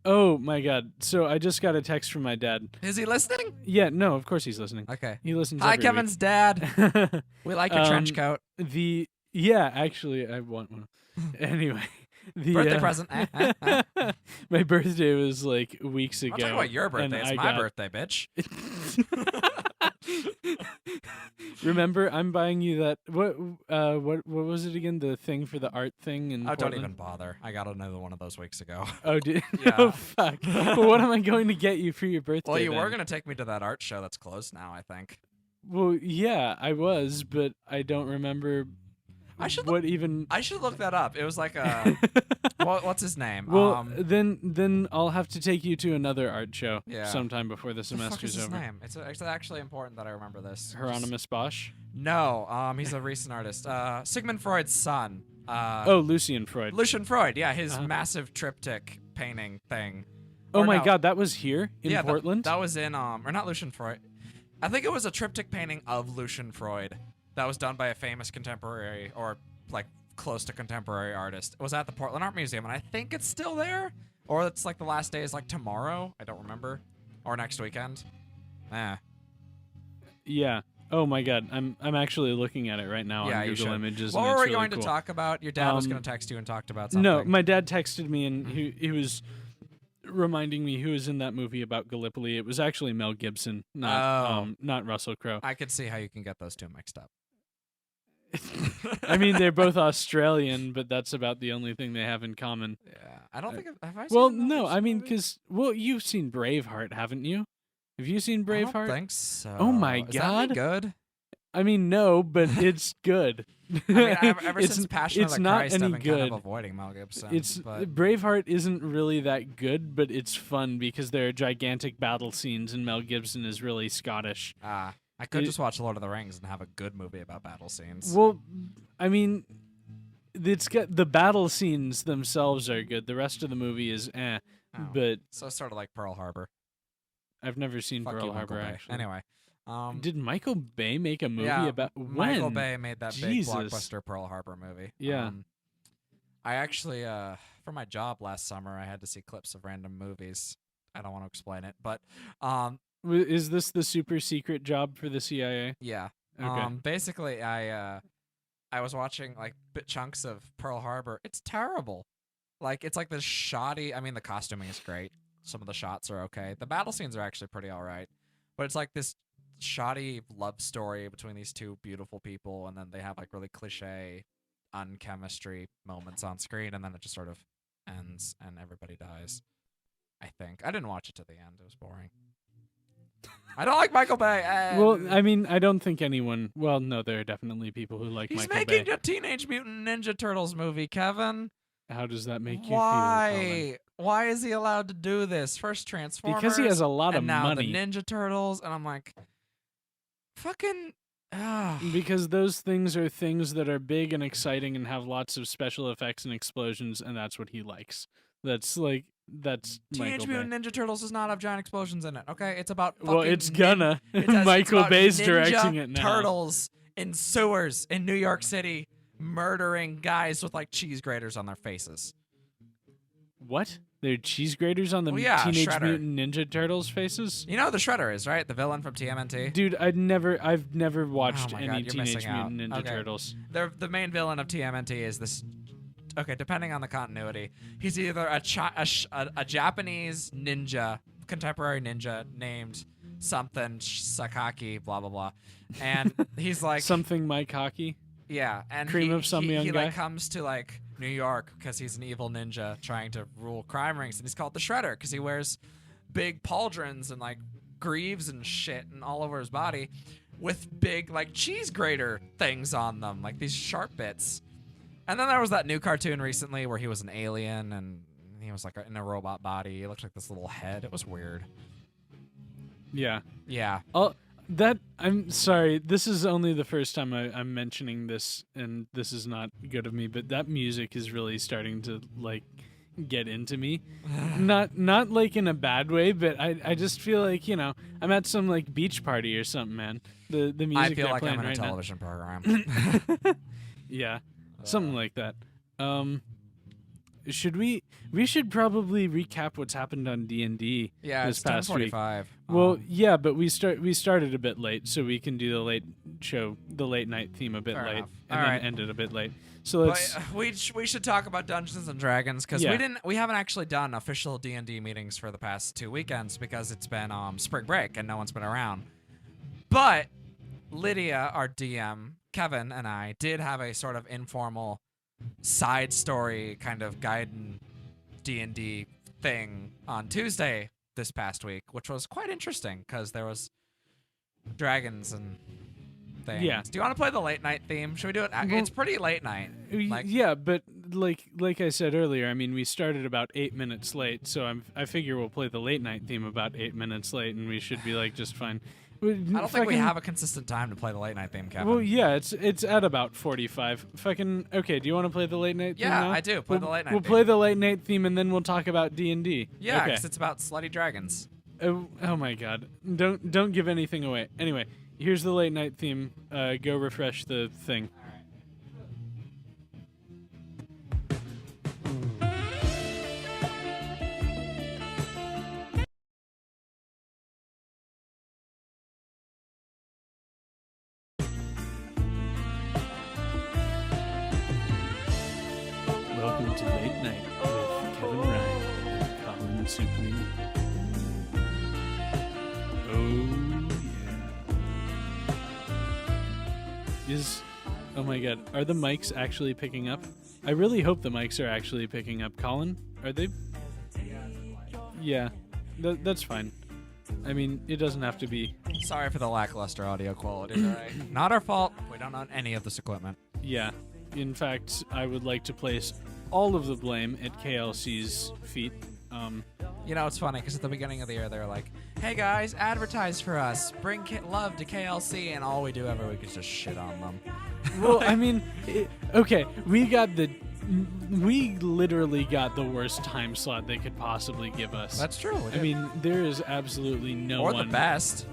Oh my God! So I just got a text from my dad. Is he listening? Yeah, no, of course he's listening. Okay, he listens. Hi, every Kevin's week. dad. We like your trench coat. Actually, I want one. Anyway, the birthday present. My birthday was like weeks ago. I'm talking about your birthday. It's my birthday, bitch. Remember, I'm buying you that. What was it again? The thing for the art thing in Portland? Don't even bother. I got another one of those weeks ago. Oh, did yeah. Oh, fuck. Well, what am I going to get you for your birthday? Well, you then? were going to take me to that art show that's closed now, I think. Well, yeah, I was, but I don't remember. I should what even? I should look that up. It was like a what's his name? Well, then I'll have to take you to another art show Yeah. sometime before the What the fuck semester's is his over. name? It's actually important that I remember this. Hieronymus Bosch. No, he's a recent artist. Sigmund Freud's son. Oh, Lucian Freud. Lucian Freud, yeah, his massive triptych painting thing. Oh Or my no, God, that was here in yeah, Portland. That was in or not Lucian Freud. I think it was a triptych painting of Lucian Freud that was done by a famous contemporary or like close to contemporary artist. It was at the Portland Art Museum, and I think it's still there, or it's like the last day is like tomorrow. I don't remember, or next weekend. Yeah. Oh my God, I'm actually looking at it right now Yeah, on you Google should. Images. What and were it's we really going cool. to talk about? Your dad was going to text you and talked about something. No, my dad texted me and he was reminding me who was in that movie about Gallipoli. It was actually Mel Gibson, not Russell Crowe. I could see how you can get those two mixed up. I mean, they're both Australian, but that's about the only thing they have in common. Yeah, I don't think have I Well, seen no, I mean, because you've seen Braveheart, haven't you? Have you seen Braveheart? I don't think so. Oh my Is that God, any good? I mean, no, but it's good. I mean, ever It's- since Passion of it's the not Christ, I've any been kind of good. avoiding Mel Gibson. It's but Braveheart isn't really that good, but it's fun because there are gigantic battle scenes, and Mel Gibson is really Scottish. I could just watch Lord of the Rings and have a good movie about battle scenes. Well, I mean, it's got the battle scenes themselves are good. The rest of the movie is Oh. but So sort of like Pearl Harbor. I've never seen Fuck Pearl you, Michael Harbor Bay. actually. Anyway, did Michael Bay make a movie yeah, about Michael when? Bay made that Jesus. big blockbuster Pearl Harbor movie. Yeah. I actually, for my job last summer, I had to see clips of random movies. I don't want to explain it, but Is this the super secret job for the CIA? yeah. Okay. Basically, I was watching like bit chunks of Pearl Harbor. It's terrible. Like it's like this shoddy. I mean, the costuming is great. Some of the shots are okay. The battle scenes are actually pretty all right, but it's like this shoddy love story between these two beautiful people, and then they have like really cliche unchemistry moments on screen, and then it just sort of ends and everybody dies. I think I didn't watch it to the end. It was boring. I don't like Michael Bay. Well, I mean, I don't think anyone. Well, no, there are definitely people who like He's Michael making Bay. a Teenage Mutant Ninja Turtles movie, Kevin. How does that make you Why? feel? Colin? Why is he allowed to do this? First Transformers, Because he has a lot of and now money. the Ninja Turtles, and I'm like, fucking. Because those things are things that are big and exciting and have lots of special effects and explosions, and that's what he likes. That's Teenage Michael Mutant Bay. Ninja Turtles does not have giant explosions in it. Okay, it's about Well, fucking it's gonna. It has- it's Michael about Bay's ninja directing it now. Turtles in sewers in New York City, murdering guys with like cheese graters on their faces. What? There are cheese graters on the Well, yeah, Teenage Shredder. Mutant Ninja Turtles faces? You know who the Shredder is, right? The villain from TMNT. Dude, I've never watched Oh my any God, you're Teenage missing out. Mutant Ninja Okay. Turtles. The main villain of TMNT is this. Okay, depending on the continuity, he's either a Japanese ninja, contemporary ninja named something Sakaki, blah blah blah, and he's like Something Mike Hockey. yeah, and Cream of some young he guy? like comes to like New York because he's an evil ninja trying to rule crime rings, and he's called the Shredder because he wears big pauldrons and like greaves and shit and all over his body with big like cheese grater things on them, like these sharp bits. And then there was that new cartoon recently where he was an alien and he was like in a robot body. He looked like this little head. It was weird. Yeah. Yeah. I'm sorry. This is only the first time I'm mentioning this, and this is not good of me. But that music is really starting to like get into me. not like in a bad way, but I just feel like I'm at some like beach party or something, man. The music I feel they're like playing I'm in a right now. television program. Yeah, something like that. Should we should probably recap what's happened on D&D Yeah, this it's past week. 10:45. Well, yeah, but we started a bit late, so we can do the late night theme a bit Fair late, enough. and All then right. end it a bit late. So let's. But we should talk about Dungeons and Dragons because Yeah. we haven't actually done official D&D meetings for the past 2 weekends because it's been spring break and no one's been around. But Lydia, our DM, Kevin, and I did have a sort of informal side story kind of guiding D&D thing on Tuesday this past week, which was quite interesting because there was dragons and things. Yeah. Do you want to play the late night theme? Should we do it? It's pretty late night. Yeah, but like I said earlier, I mean, we started about 8 minutes late, so I figure we'll play the late night theme about 8 minutes late, and we should be like just fine. I don't think we have a consistent time to play the late night theme, Kevin. Well, yeah, it's at about 45. Fucking okay. Do you want to play the late night theme? Yeah, now? I do. Play the late night. We'll theme. play the late night theme, and then we'll talk about D&D. Yeah, okay. because it's about slutty dragons. Oh my God! Don't give anything away. Anyway, here's the late night theme. Go refresh the thing. Welcome to Late Night with Kevin Ryan and Colin Supney. Oh yeah. Oh my God, are the mics actually picking up? I really hope the mics are actually picking up. Colin, are they? Yeah, that's fine. I mean, it doesn't have to be. Sorry for the lackluster audio quality. Right? Not our fault. We don't own any of this equipment. Yeah. In fact, I would like to place all of the blame at KLC's feet. You know, it's funny because at the beginning of the year, they were like, hey guys, advertise for us. Bring love to KLC. And all we do every week is just shit on them. Well, I mean, okay, we literally got the worst time slot they could possibly give us. That's true. I mean, there is absolutely no or one. Or the best.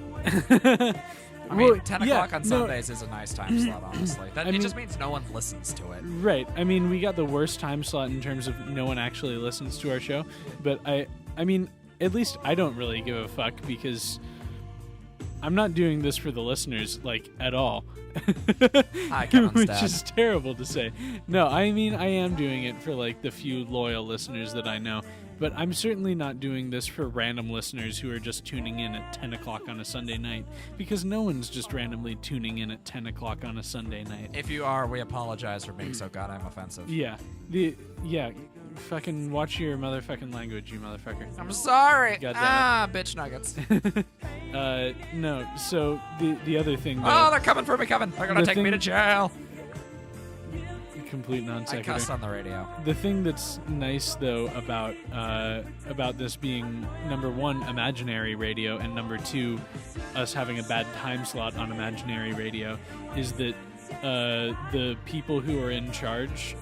I Well, mean, 10 yeah, o'clock on Sundays is a nice time slot, honestly. It just means no one listens to it. Right. I mean, we got the worst time slot in terms of no one actually listens to our show. But I mean, at least I don't really give a fuck because I'm not doing this for the listeners, like, at all. Which is terrible to say. No, I mean, I am doing it for, like, the few loyal listeners that I know. But I'm certainly not doing this for random listeners who are just tuning in at 10 o'clock on a Sunday night, because no one's just randomly tuning in at 10 o'clock on a Sunday night. If you are, we apologize for being so goddamn offensive. Yeah. Fucking watch your motherfucking language, you motherfucker. I'm sorry. Goddammit. Bitch nuggets. No, so the other thing though, oh, they're coming for me, Kevin. They're gonna take me to jail. Complete non sequitur. I cussed on the radio. The thing that's nice though about this being number one, imaginary radio, and number two, us having a bad time slot on imaginary radio, is that the people who are in charge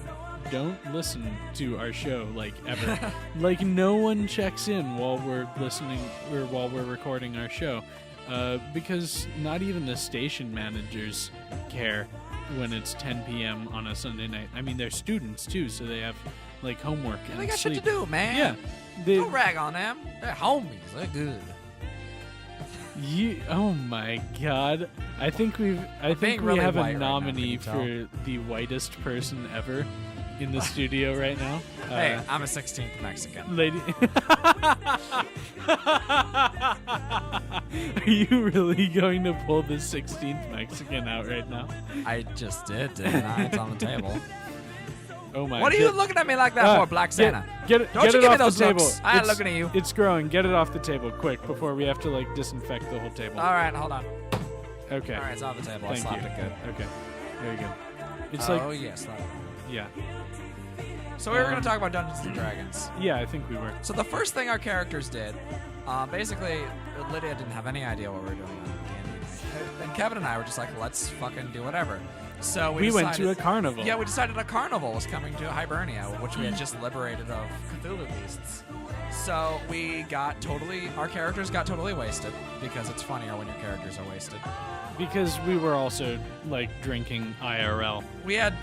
don't listen to our show, like, ever. Like, no one checks in while we're listening or while we're recording our show, because not even the station managers care when it's 10 p.m. on a Sunday night. I mean, they're students too, so they have, like, homework and they got sleep. shit to do, man. Yeah. Don't rag on them. They're homies. They're good. Oh my God! I think we really have a white nominee right now, can you for the whitest person ever in the studio right now. Hey, I'm a 16th Mexican. Lady, are you really going to pull the 16th Mexican out right now? I just did, didn't I? It's on the table. Oh my! What are you looking at me like that for, Black Santa? Get it Don't you give me off those the table. looks. I ain't looking at you. It's growing. Get it off the table quick before we have to, like, disinfect the whole table. All right, hold on. Okay. All right, it's on the table. Thank I slapped you. it good. Okay. Very good. It's oh, like, yes. yeah. So we were going to talk about Dungeons and Dragons. Yeah, I think we were. So the first thing our characters did, basically, Lydia didn't have any idea what we were doing on D&D. And Kevin and I were just like, let's fucking do whatever. So we went to a carnival. Yeah, we decided a carnival was coming to Hibernia, which we had just liberated of Cthulhu beasts. So our characters got totally wasted, because it's funnier when your characters are wasted. Because we were also, like, drinking IRL. We had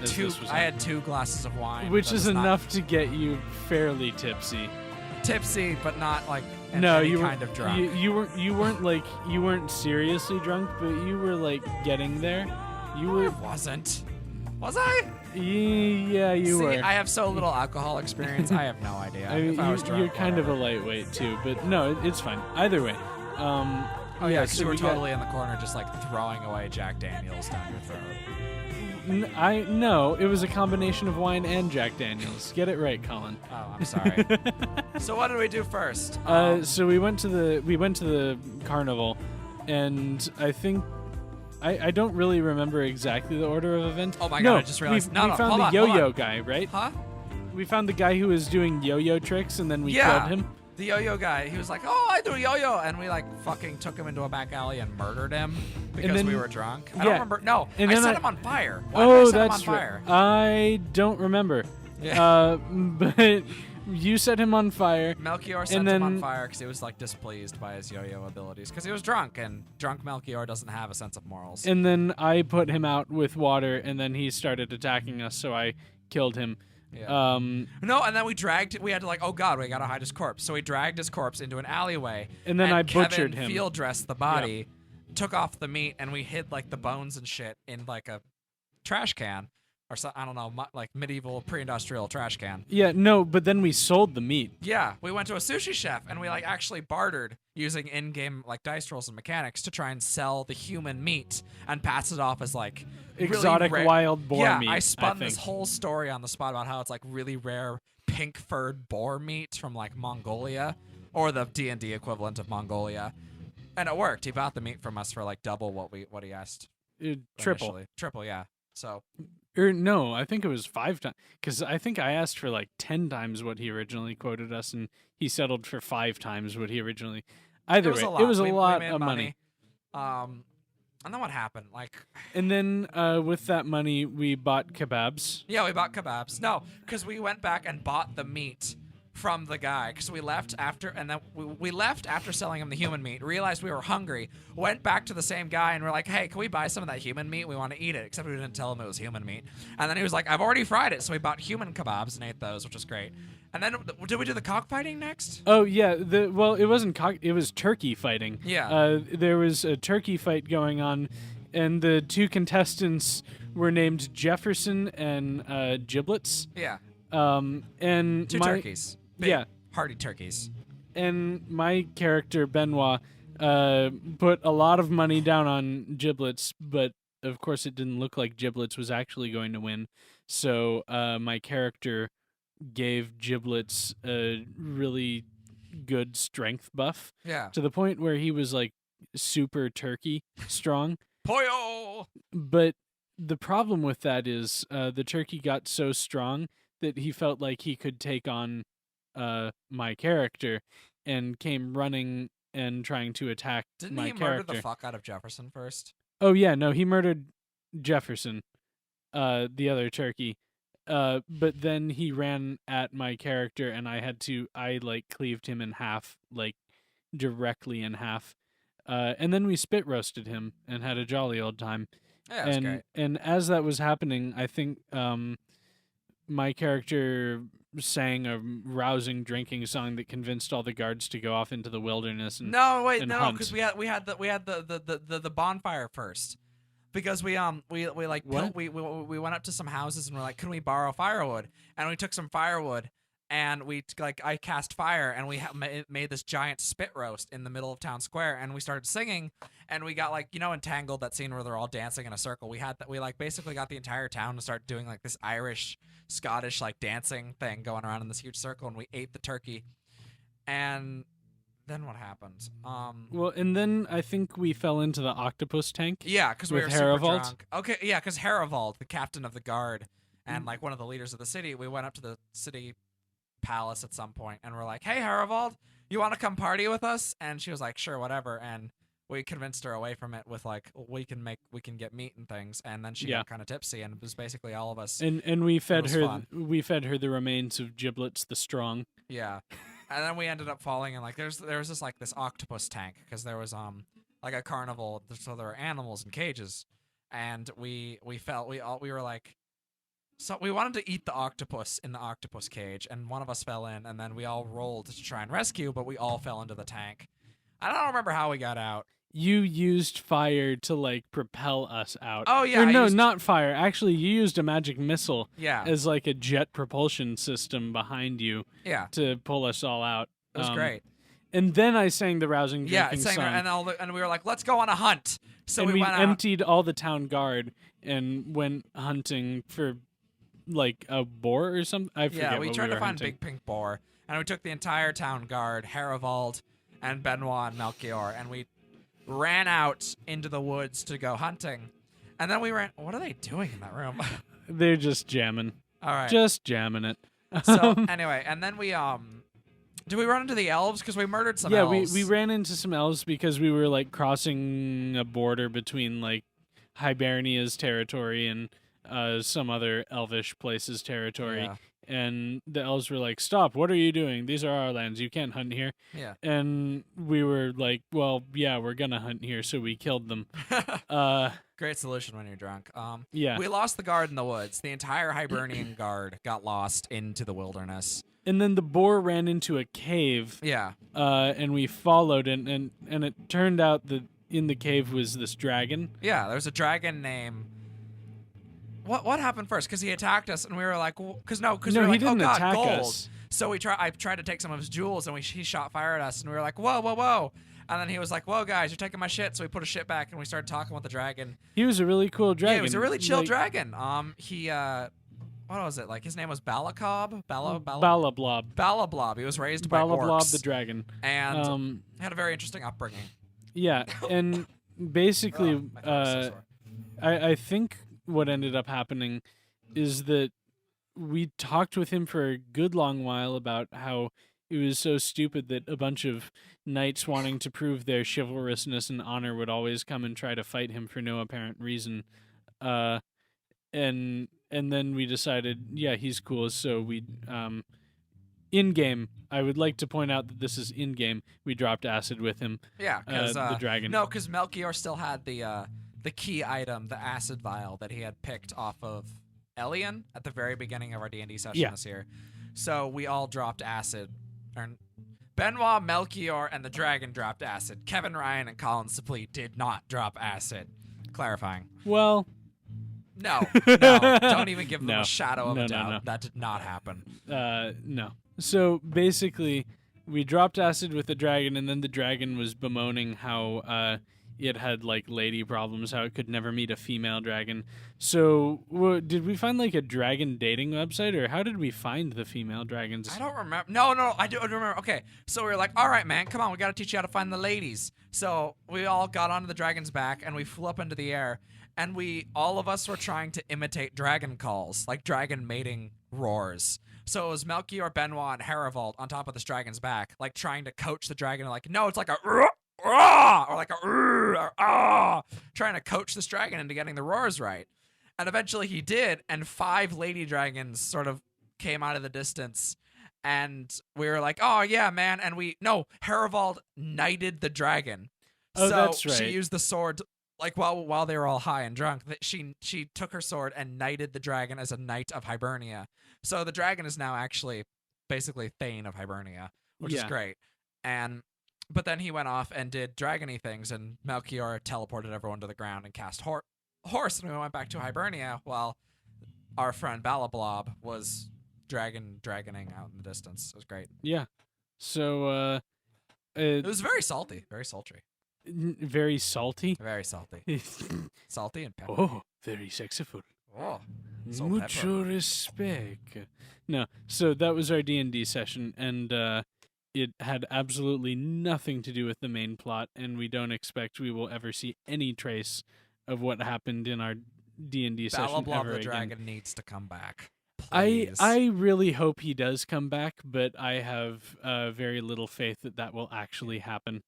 I had 2 glasses of wine, which is enough to get you fairly tipsy. Tipsy, but not like you were kind of drunk. You weren't seriously drunk, but you were, like, getting there. I wasn't. Was I? Yeah, you were. I have so little alcohol experience. I have no idea. I mean, if I was drunk, you're kind of a lightweight too, but no, it's fine. Either way. Oh yeah, because so you were we totally in the corner, just like throwing away Jack Daniels down your throat. No, it was a combination of wine and Jack Daniels. Get it right, Colin. Oh, I'm sorry. So what did we do first? So we went to the carnival, and I think I don't really remember exactly the order of events. Oh my no, god, I just realized. we No, found hold the on, hold yo-yo on. guy, right? Huh? We found the guy who was doing yo-yo tricks, and then we Yeah. killed him. The yo-yo guy, he was like, "Oh, I do a yo-yo," and we like fucking took him into a back alley and murdered him because then- we were drunk. I yeah. don't remember. No, And I then set I- him on fire. Why did Oh, I set that's him on fire? I don't remember. Yeah. But you set him on fire. Melchior set and him on then- fire because he was like displeased by his yo-yo abilities because he was drunk, and drunk Melchior doesn't have a sense of morals. And then I put him out with water, and then he started attacking us, so I killed him. Yeah. No, and then we had to like, oh god, we gotta hide his corpse. So we dragged his corpse into an alleyway. And then I butchered Kevin him. field dressed the body, took off the meat, and we hid like the bones and shit in like a trash can. Or so, I don't know, like medieval pre-industrial trash can. Yeah, no, but then we sold the meat. Yeah, we went to a sushi chef and we like actually bartered using in-game like dice rolls and mechanics to try and sell the human meat and pass it off as like Exotic really wild boar yeah, meat, I I spun this think. whole story on the spot about how it's like really rare pink-furred boar meat from like Mongolia or the D&D equivalent of Mongolia. And it worked. He bought the meat from us for like double what he asked. Triple. initially. Triple, yeah. So Or no, I think it was 5 times. Because I think I asked for like 10 times what he originally quoted us, and he settled for 5 times what he originally. Either way, it was a We lot made of money. And then what happened? Like, And then with that money, we bought kebabs. yeah, we bought kebabs. No, because we went back and bought the meat from the guy. Because we left after, and then we left after selling him the human meat. Realized we were hungry. Went back to the same guy and we're like, "Hey, can we buy some of that human meat? We want to eat it." Except we didn't tell him it was human meat. And then he was like, "I've already fried it." So we bought human kebabs and ate those, which was great. And then did we do the cockfighting next? Oh yeah, well it wasn't it was turkey fighting. Yeah. There was a turkey fight going on, and the 2 contestants were named Jefferson and Giblets. Yeah. And 2 turkeys. Big, yeah, hearty turkeys. and my character Benoit put a lot of money down on Giblets, but of course it didn't look like Giblets was actually going to win. So my character gave Giblets a really good strength buff. Yeah. To the point where he was like super turkey strong. Poyo! But the problem with that is the turkey got so strong that he felt like he could take on my character and came running and trying to attack Didn't my he character. murder the fuck out of Jefferson first? Oh yeah, no, he murdered Jefferson, the other turkey. But then he ran at my character, and I like cleaved him in half, like directly in half. And then we spit roasted him and had a jolly old time. Yeah, that's great. And as that was happening, I think my character sang a rousing drinking song that convinced all the guards to go off into the wilderness and No, wait, and no, hunt. because we had the bonfire first. Because we like What? we went up to some houses and we're like, can we borrow firewood? And we took some firewood and we like I cast fire and we made this giant spit roast in the middle of town square and we started singing and we got like Entangled, that scene where they're all dancing in a circle. We like basically got the entire town to start doing like this Irish Scottish like dancing thing going around in this huge circle, and we ate the turkey. And then what happened? Well, and then I think we fell into the octopus tank. Yeah, because we with were super Harivald. drunk. Okay, yeah, because Harivald, the captain of the guard and like one of the leaders of the city, we went up to the city palace at some point and we're like, "Hey, Harivald, you want to come party with us?" And she was like, "Sure, whatever." And we convinced her away from it with like, we can get meat and things. And then she got kind of tipsy, and it was basically all of us. And we fed was her fun. the remains of Giblets the Strong. Yeah. And then we ended up falling in like there was this octopus tank because there was like a carnival, so there were animals in cages, and we were like, so we wanted to eat the octopus in the octopus cage, and one of us fell in, and then we all rolled to try and rescue, but we all fell into the tank. I don't remember how we got out. You used fire to like propel us out. Oh, yeah, Or I no, used- not fire. Actually, you used a magic missile. Yeah. As like a jet propulsion system behind you. Yeah. To pull us all out. It was great. And then I sang the rousing Yeah, drinking sang song. and we were like, let's go on a hunt. So and we we went out. emptied all the town guard and went hunting for like a boar or something. I forget. Yeah, we what tried we to were find hunting. Big Pink Boar, and we took the entire town guard, Harivald, and Benoit and Melchior, and we ran out into the woods to go hunting. And then we ran. What are they doing in that room? They're just jamming. All right. Just jamming it. So anyway, and then we did we run into the elves because we murdered some yeah, elves? we ran into some elves because we were like crossing a border between like Hibernia's territory and some other elvish place's territory. Yeah. And the elves were like, "Stop! What are you doing? These are our lands. You can't hunt here." Yeah. And we were like, "Well, yeah, we're gonna hunt here," so we killed them. Great solution when you're drunk. Yeah. We lost the guard in the woods. The entire Hibernian guard got lost into the wilderness. And then the boar ran into a cave. Yeah. And we followed, and it turned out that in the cave was this dragon. Yeah, there was a dragon named. What happened first? Because he attacked us, and we were like, because we were he like, didn't oh god, attack gold. us. So I tried to take some of his jewels, and he shot fire at us, and we were like, whoa, whoa, whoa. And then he was like, whoa, guys, you're taking my shit. So we put his shit back, and we started talking with the dragon. He was a really cool dragon. Yeah, he was a really chill dragon. He what was it? Like his name was Balacob? Balablob. Balablob. He was raised by Balablob orcs. the dragon. And had a very interesting upbringing. Yeah, and basically, my throat's so sore. I think what ended up happening is that we talked with him for a good long while about how it was so stupid that a bunch of knights wanting to prove their chivalrousness and honor would always come and try to fight him for no apparent reason. And then we decided, yeah, he's cool, so we in-game, I would like to point out that this is in-game, we dropped acid with him. Yeah, because the dragon. No, because Melchior still had the key item, the acid vial that he had picked off of Elian at the very beginning of our D&D session this year. So we all dropped acid. Benoit, Melchior, and the dragon dropped acid. Kevin Ryan and Colin Sipley did not drop acid. Clarifying. Well, no, don't even give them a shadow of a doubt. No. That did not happen. No. So basically, we dropped acid with the dragon, and then the dragon was bemoaning how it had like lady problems, how it could never meet a female dragon. So did we find like a dragon dating website, or how did we find the female dragons? I don't remember. No, I do remember. Okay, so we were like, all right, man, come on, we got to teach you how to find the ladies. So we all got onto the dragon's back, and we flew up into the air, and all of us were trying to imitate dragon calls, like dragon mating roars. So it was Melchior, Benoit, and Haravold on top of this dragon's back, like trying to coach the dragon, like, no, it's like a or like a or trying to coach this dragon into getting the roars right. And eventually he did, and 5 lady dragons sort of came out of the distance, and we were like, oh yeah, man. And Haravold knighted the dragon. Oh, so that's right. She used the sword, like while they were all high and drunk, that she took her sword and knighted the dragon as a knight of Hibernia. So the dragon is now actually basically Thane of Hibernia, which is great. But then he went off and did dragony things, and Melchior teleported everyone to the ground and cast horse, and we went back to Hibernia while our friend Balablob was dragoning out in the distance. It was great. Yeah. So it was very salty, very sultry. Very salty? Very salty. Salty and peppery. Oh, very sexiful. Oh, so mucho respect. No, so that was our D&D session, and it had absolutely nothing to do with the main plot, and we don't expect we will ever see any trace of what happened in our D&D session ever the again. dragon needs to come back. Please. I really hope he does come back, but I have very little faith that will actually happen.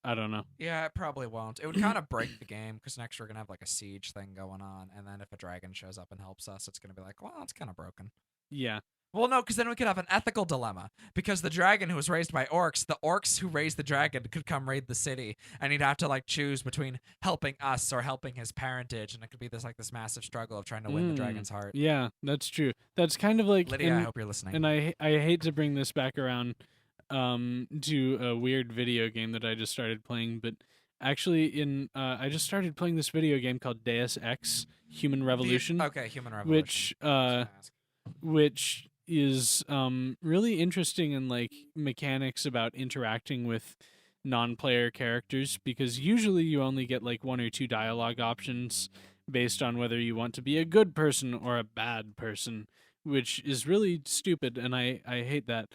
I don't know. Yeah, it probably won't. It would kind of break the game, because next we're going to have like a siege thing going on, and then if a dragon shows up and helps us, it's going to be like, well, it's kind of broken. Yeah. Well, no, because then we could have an ethical dilemma, because the dragon who was raised by orcs, the orcs who raised the dragon could come raid the city, and he'd have to like choose between helping us or helping his parentage, and it could be this massive struggle of trying to win the dragon's heart. Yeah, that's true. That's kind of like Lydia, I hope you're listening. And I hate to bring this back around to a weird video game that I just started playing, but actually I just started playing this video game called Deus Ex: Human Revolution. Human Revolution. Which is really interesting in like mechanics about interacting with non-player characters, because usually you only get like 1 or 2 dialogue options based on whether you want to be a good person or a bad person, which is really stupid, and I hate that.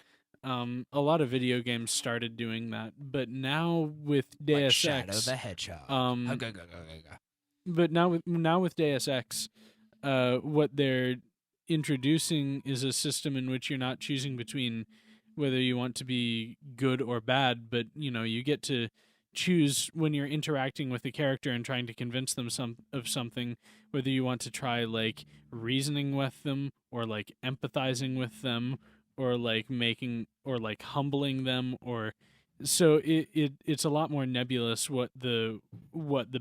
A lot of video games started doing that, but now with Deus Like Shadow Ex, the Hedgehog. Go. but now with Deus Ex, what they're introducing is a system in which you're not choosing between whether you want to be good or bad, but you get to choose when you're interacting with a character and trying to convince them of something, whether you want to try like reasoning with them or like empathizing with them or like making or like humbling them, or so it's a lot more nebulous what the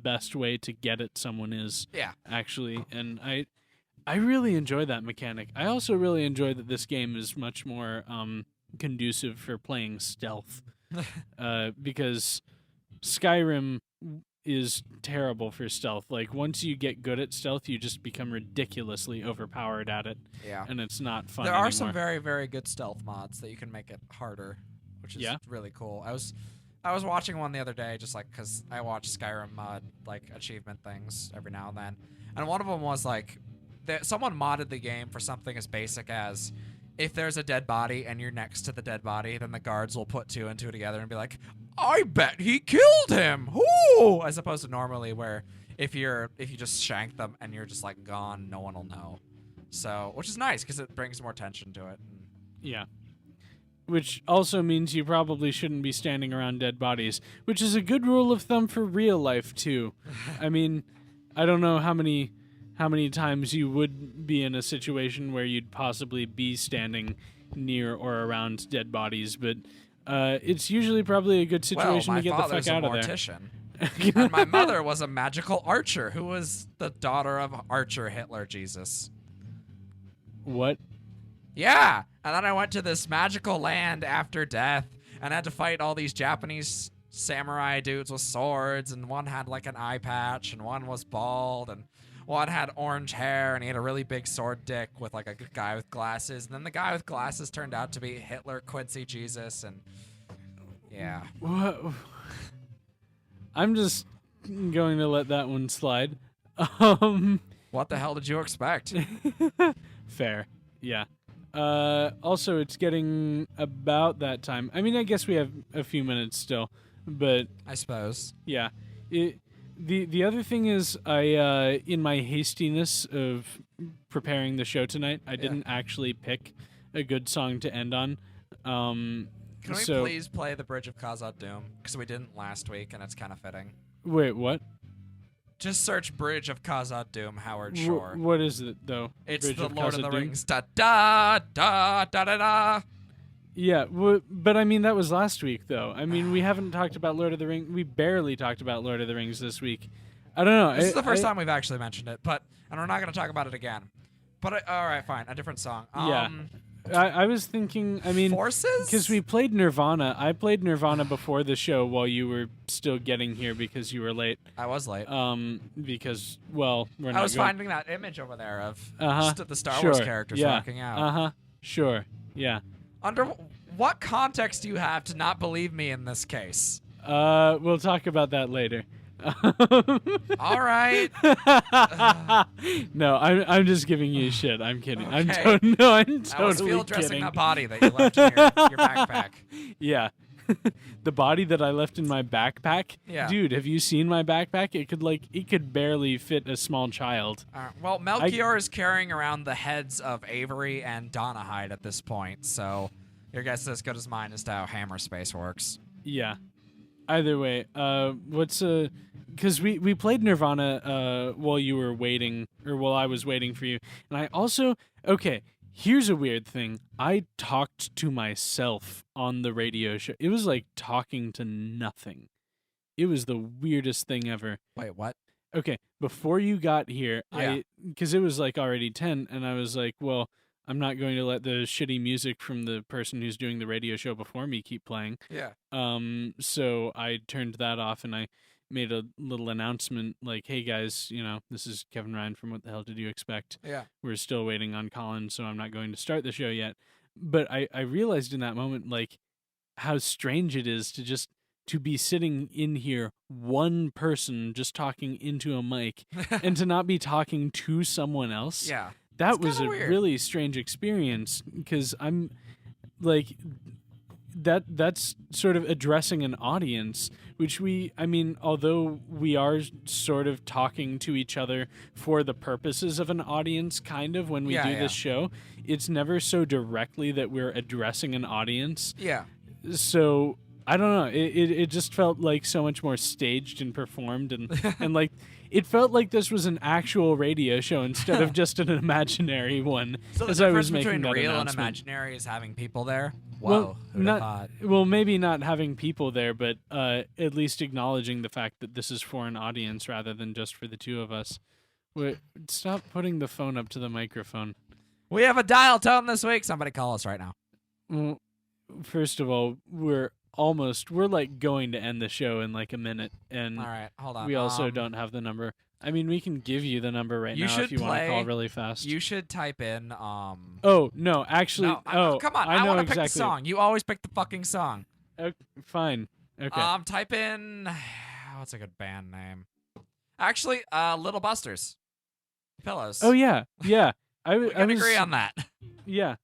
best way to get at someone is. Yeah. Actually, and I really enjoy that mechanic. I also really enjoy that this game is much more conducive for playing stealth, because Skyrim is terrible for stealth. Like, once you get good at stealth, you just become ridiculously overpowered at it. Yeah. And it's not fun There anymore. are some very, very good stealth mods that you can make it harder, which is really cool. I was watching one the other day, just like because I watch Skyrim mod like achievement things every now and then, and one of them was like, someone modded the game for something as basic as, if there's a dead body and you're next to the dead body, then the guards will put 2 and 2 together and be like, I bet he killed him. Ooh! As opposed to normally where if you just shank them and you're just like gone, no one will know. So, which is nice because it brings more tension to it. Yeah. Which also means you probably shouldn't be standing around dead bodies, which is a good rule of thumb for real life too. I mean, I don't know how many times you would be in a situation where you'd possibly be standing near or around dead bodies, but it's usually probably a good situation to get the fuck out of there. Mortician. And my mother was a magical archer who was the daughter of Archer Hitler Jesus. What? Yeah, and then I went to this magical land after death and had to fight all these Japanese samurai dudes with swords, and one had like an eye patch and one was bald and one had orange hair and he had a really big sword dick with like a guy with glasses, and then the guy with glasses turned out to be Hitler Quincy Jesus, and yeah. I'm just going to let that one slide. What the hell did you expect? Fair. Yeah. Also, it's getting about that time. I mean, I guess we have a few minutes still, but I suppose. Yeah. The other thing is, I in my hastiness of preparing the show tonight, I didn't actually pick a good song to end on. Can we please play the Bridge of Khazad Dûm? Because we didn't last week, and it's kind of fitting. Wait, what? Just search Bridge of Khazad Dûm, Howard Shore. What is it, though? It's Bridge the of Lord of Khazad the Dûm? Rings. Da da da da da da. Yeah, but I mean, that was last week, though. I mean, we haven't talked about Lord of the Rings. We barely talked about Lord of the Rings this week. I don't know. This is the first time we've actually mentioned it, and we're not going to talk about it again. But all right, fine, a different song. Yeah. I was thinking, I mean, Forces? Because we played Nirvana. I played Nirvana before the show while you were still getting here because you were late. I was late. Because, well, we're not I was finding that image over there of the Star Sure. Wars characters rocking out. Sure. Yeah. Under what context do you have to not believe me in this case? We'll talk about that later. All right. No, I'm just giving you shit. I'm kidding. Okay. I'm totally I was field dressing kidding. that body that you left in your backpack. Yeah. The body that I left in my backpack. Yeah. Dude, have you seen my backpack? It could barely fit a small child. Well, Melchior is carrying around the heads of Avery and Donahide at this point, so your guess is as good as mine as to how hammer space works. Yeah. Either way, because we played Nirvana while you were waiting, or while I was waiting for you, and I also here's a weird thing. I talked to myself on the radio show. It was like talking to nothing. It was the weirdest thing ever. Wait, what? Okay, before you got here, because it was like already 10, and I was like, well, I'm not going to let the shitty music from the person who's doing the radio show before me keep playing. Yeah. So I turned that off and I made a little announcement like, hey guys, this is Kevin Ryan from What the Hell Did You Expect? Yeah. We're still waiting on Colin, so I'm not going to start the show yet. But I realized in that moment, like, how strange it is to be sitting in here, one person just talking into a mic and to not be talking to someone else. Yeah. That It's was a weird. really strange experience because I'm like, that's sort of addressing an audience, which although we are sort of talking to each other for the purposes of an audience, kind of, when we do this show, it's never so directly that we're addressing an audience. Yeah. So I don't know. It just felt like so much more staged and performed, and like it felt like this was an actual radio show instead of just an imaginary one. So the difference between real and imaginary is having people there. Whoa, maybe not having people there, but at least acknowledging the fact that this is for an audience rather than just for the two of us. Wait, stop putting the phone up to the microphone. We have a dial tone this week. Somebody call us right now. Well, first of all, we're like going to end the show in like a minute, and all right, hold on. We also don't have the number. I mean, we can give you the number right now if you want to call really fast. You should type in. Oh no, actually. No, come on. I want to pick the song. You always pick the fucking song. Okay, fine. Okay. Type in. What's a good band name? Actually, Little Busters. Pillows. Oh yeah. We can agree on that. Yeah.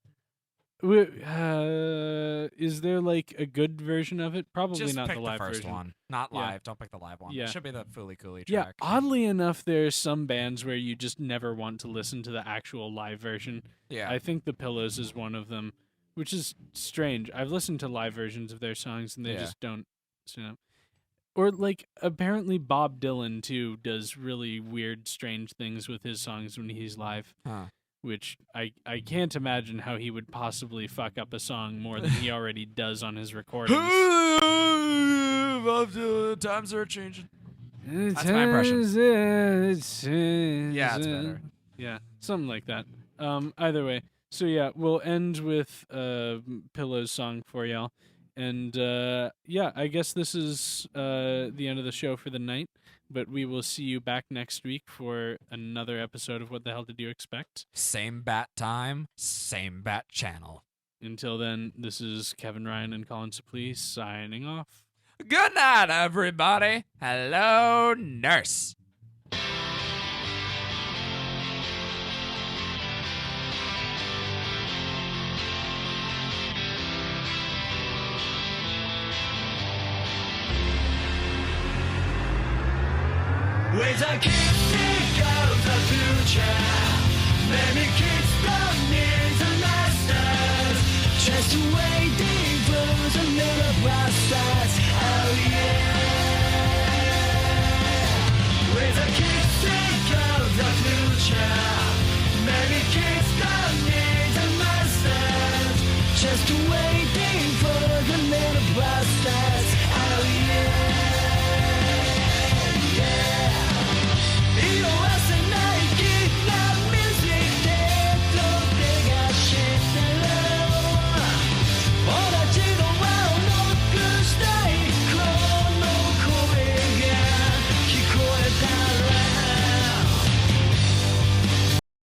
Is there like a good version of it? Probably just not pick the live first version. one. Not live. Don't pick the live one. It should be the Fooly Cooley track. Yeah, oddly enough, there's some bands where you just never want to listen to the actual live version. Yeah. I think The Pillows is one of them, which is strange. I've listened to live versions of their songs and they just don't, Or like apparently Bob Dylan too does really weird, strange things with his songs when he's live. Huh. Which I can't imagine how he would possibly fuck up a song more than he already does on his recordings. Times are changing. That's my impression. Yeah, it's better. Yeah, something like that. Either way. So yeah, we'll end with Pillow's song for y'all. And I guess this is the end of the show for the night. But we will see you back next week for another episode of What the Hell Did You Expect? Same bat time, same bat channel. Until then, this is Kevin Ryan and Colin Suplee signing off. Good night, everybody. Hello, nurse. With a kick of the future, maybe kids don't need the masters, just waiting for the middle blaster.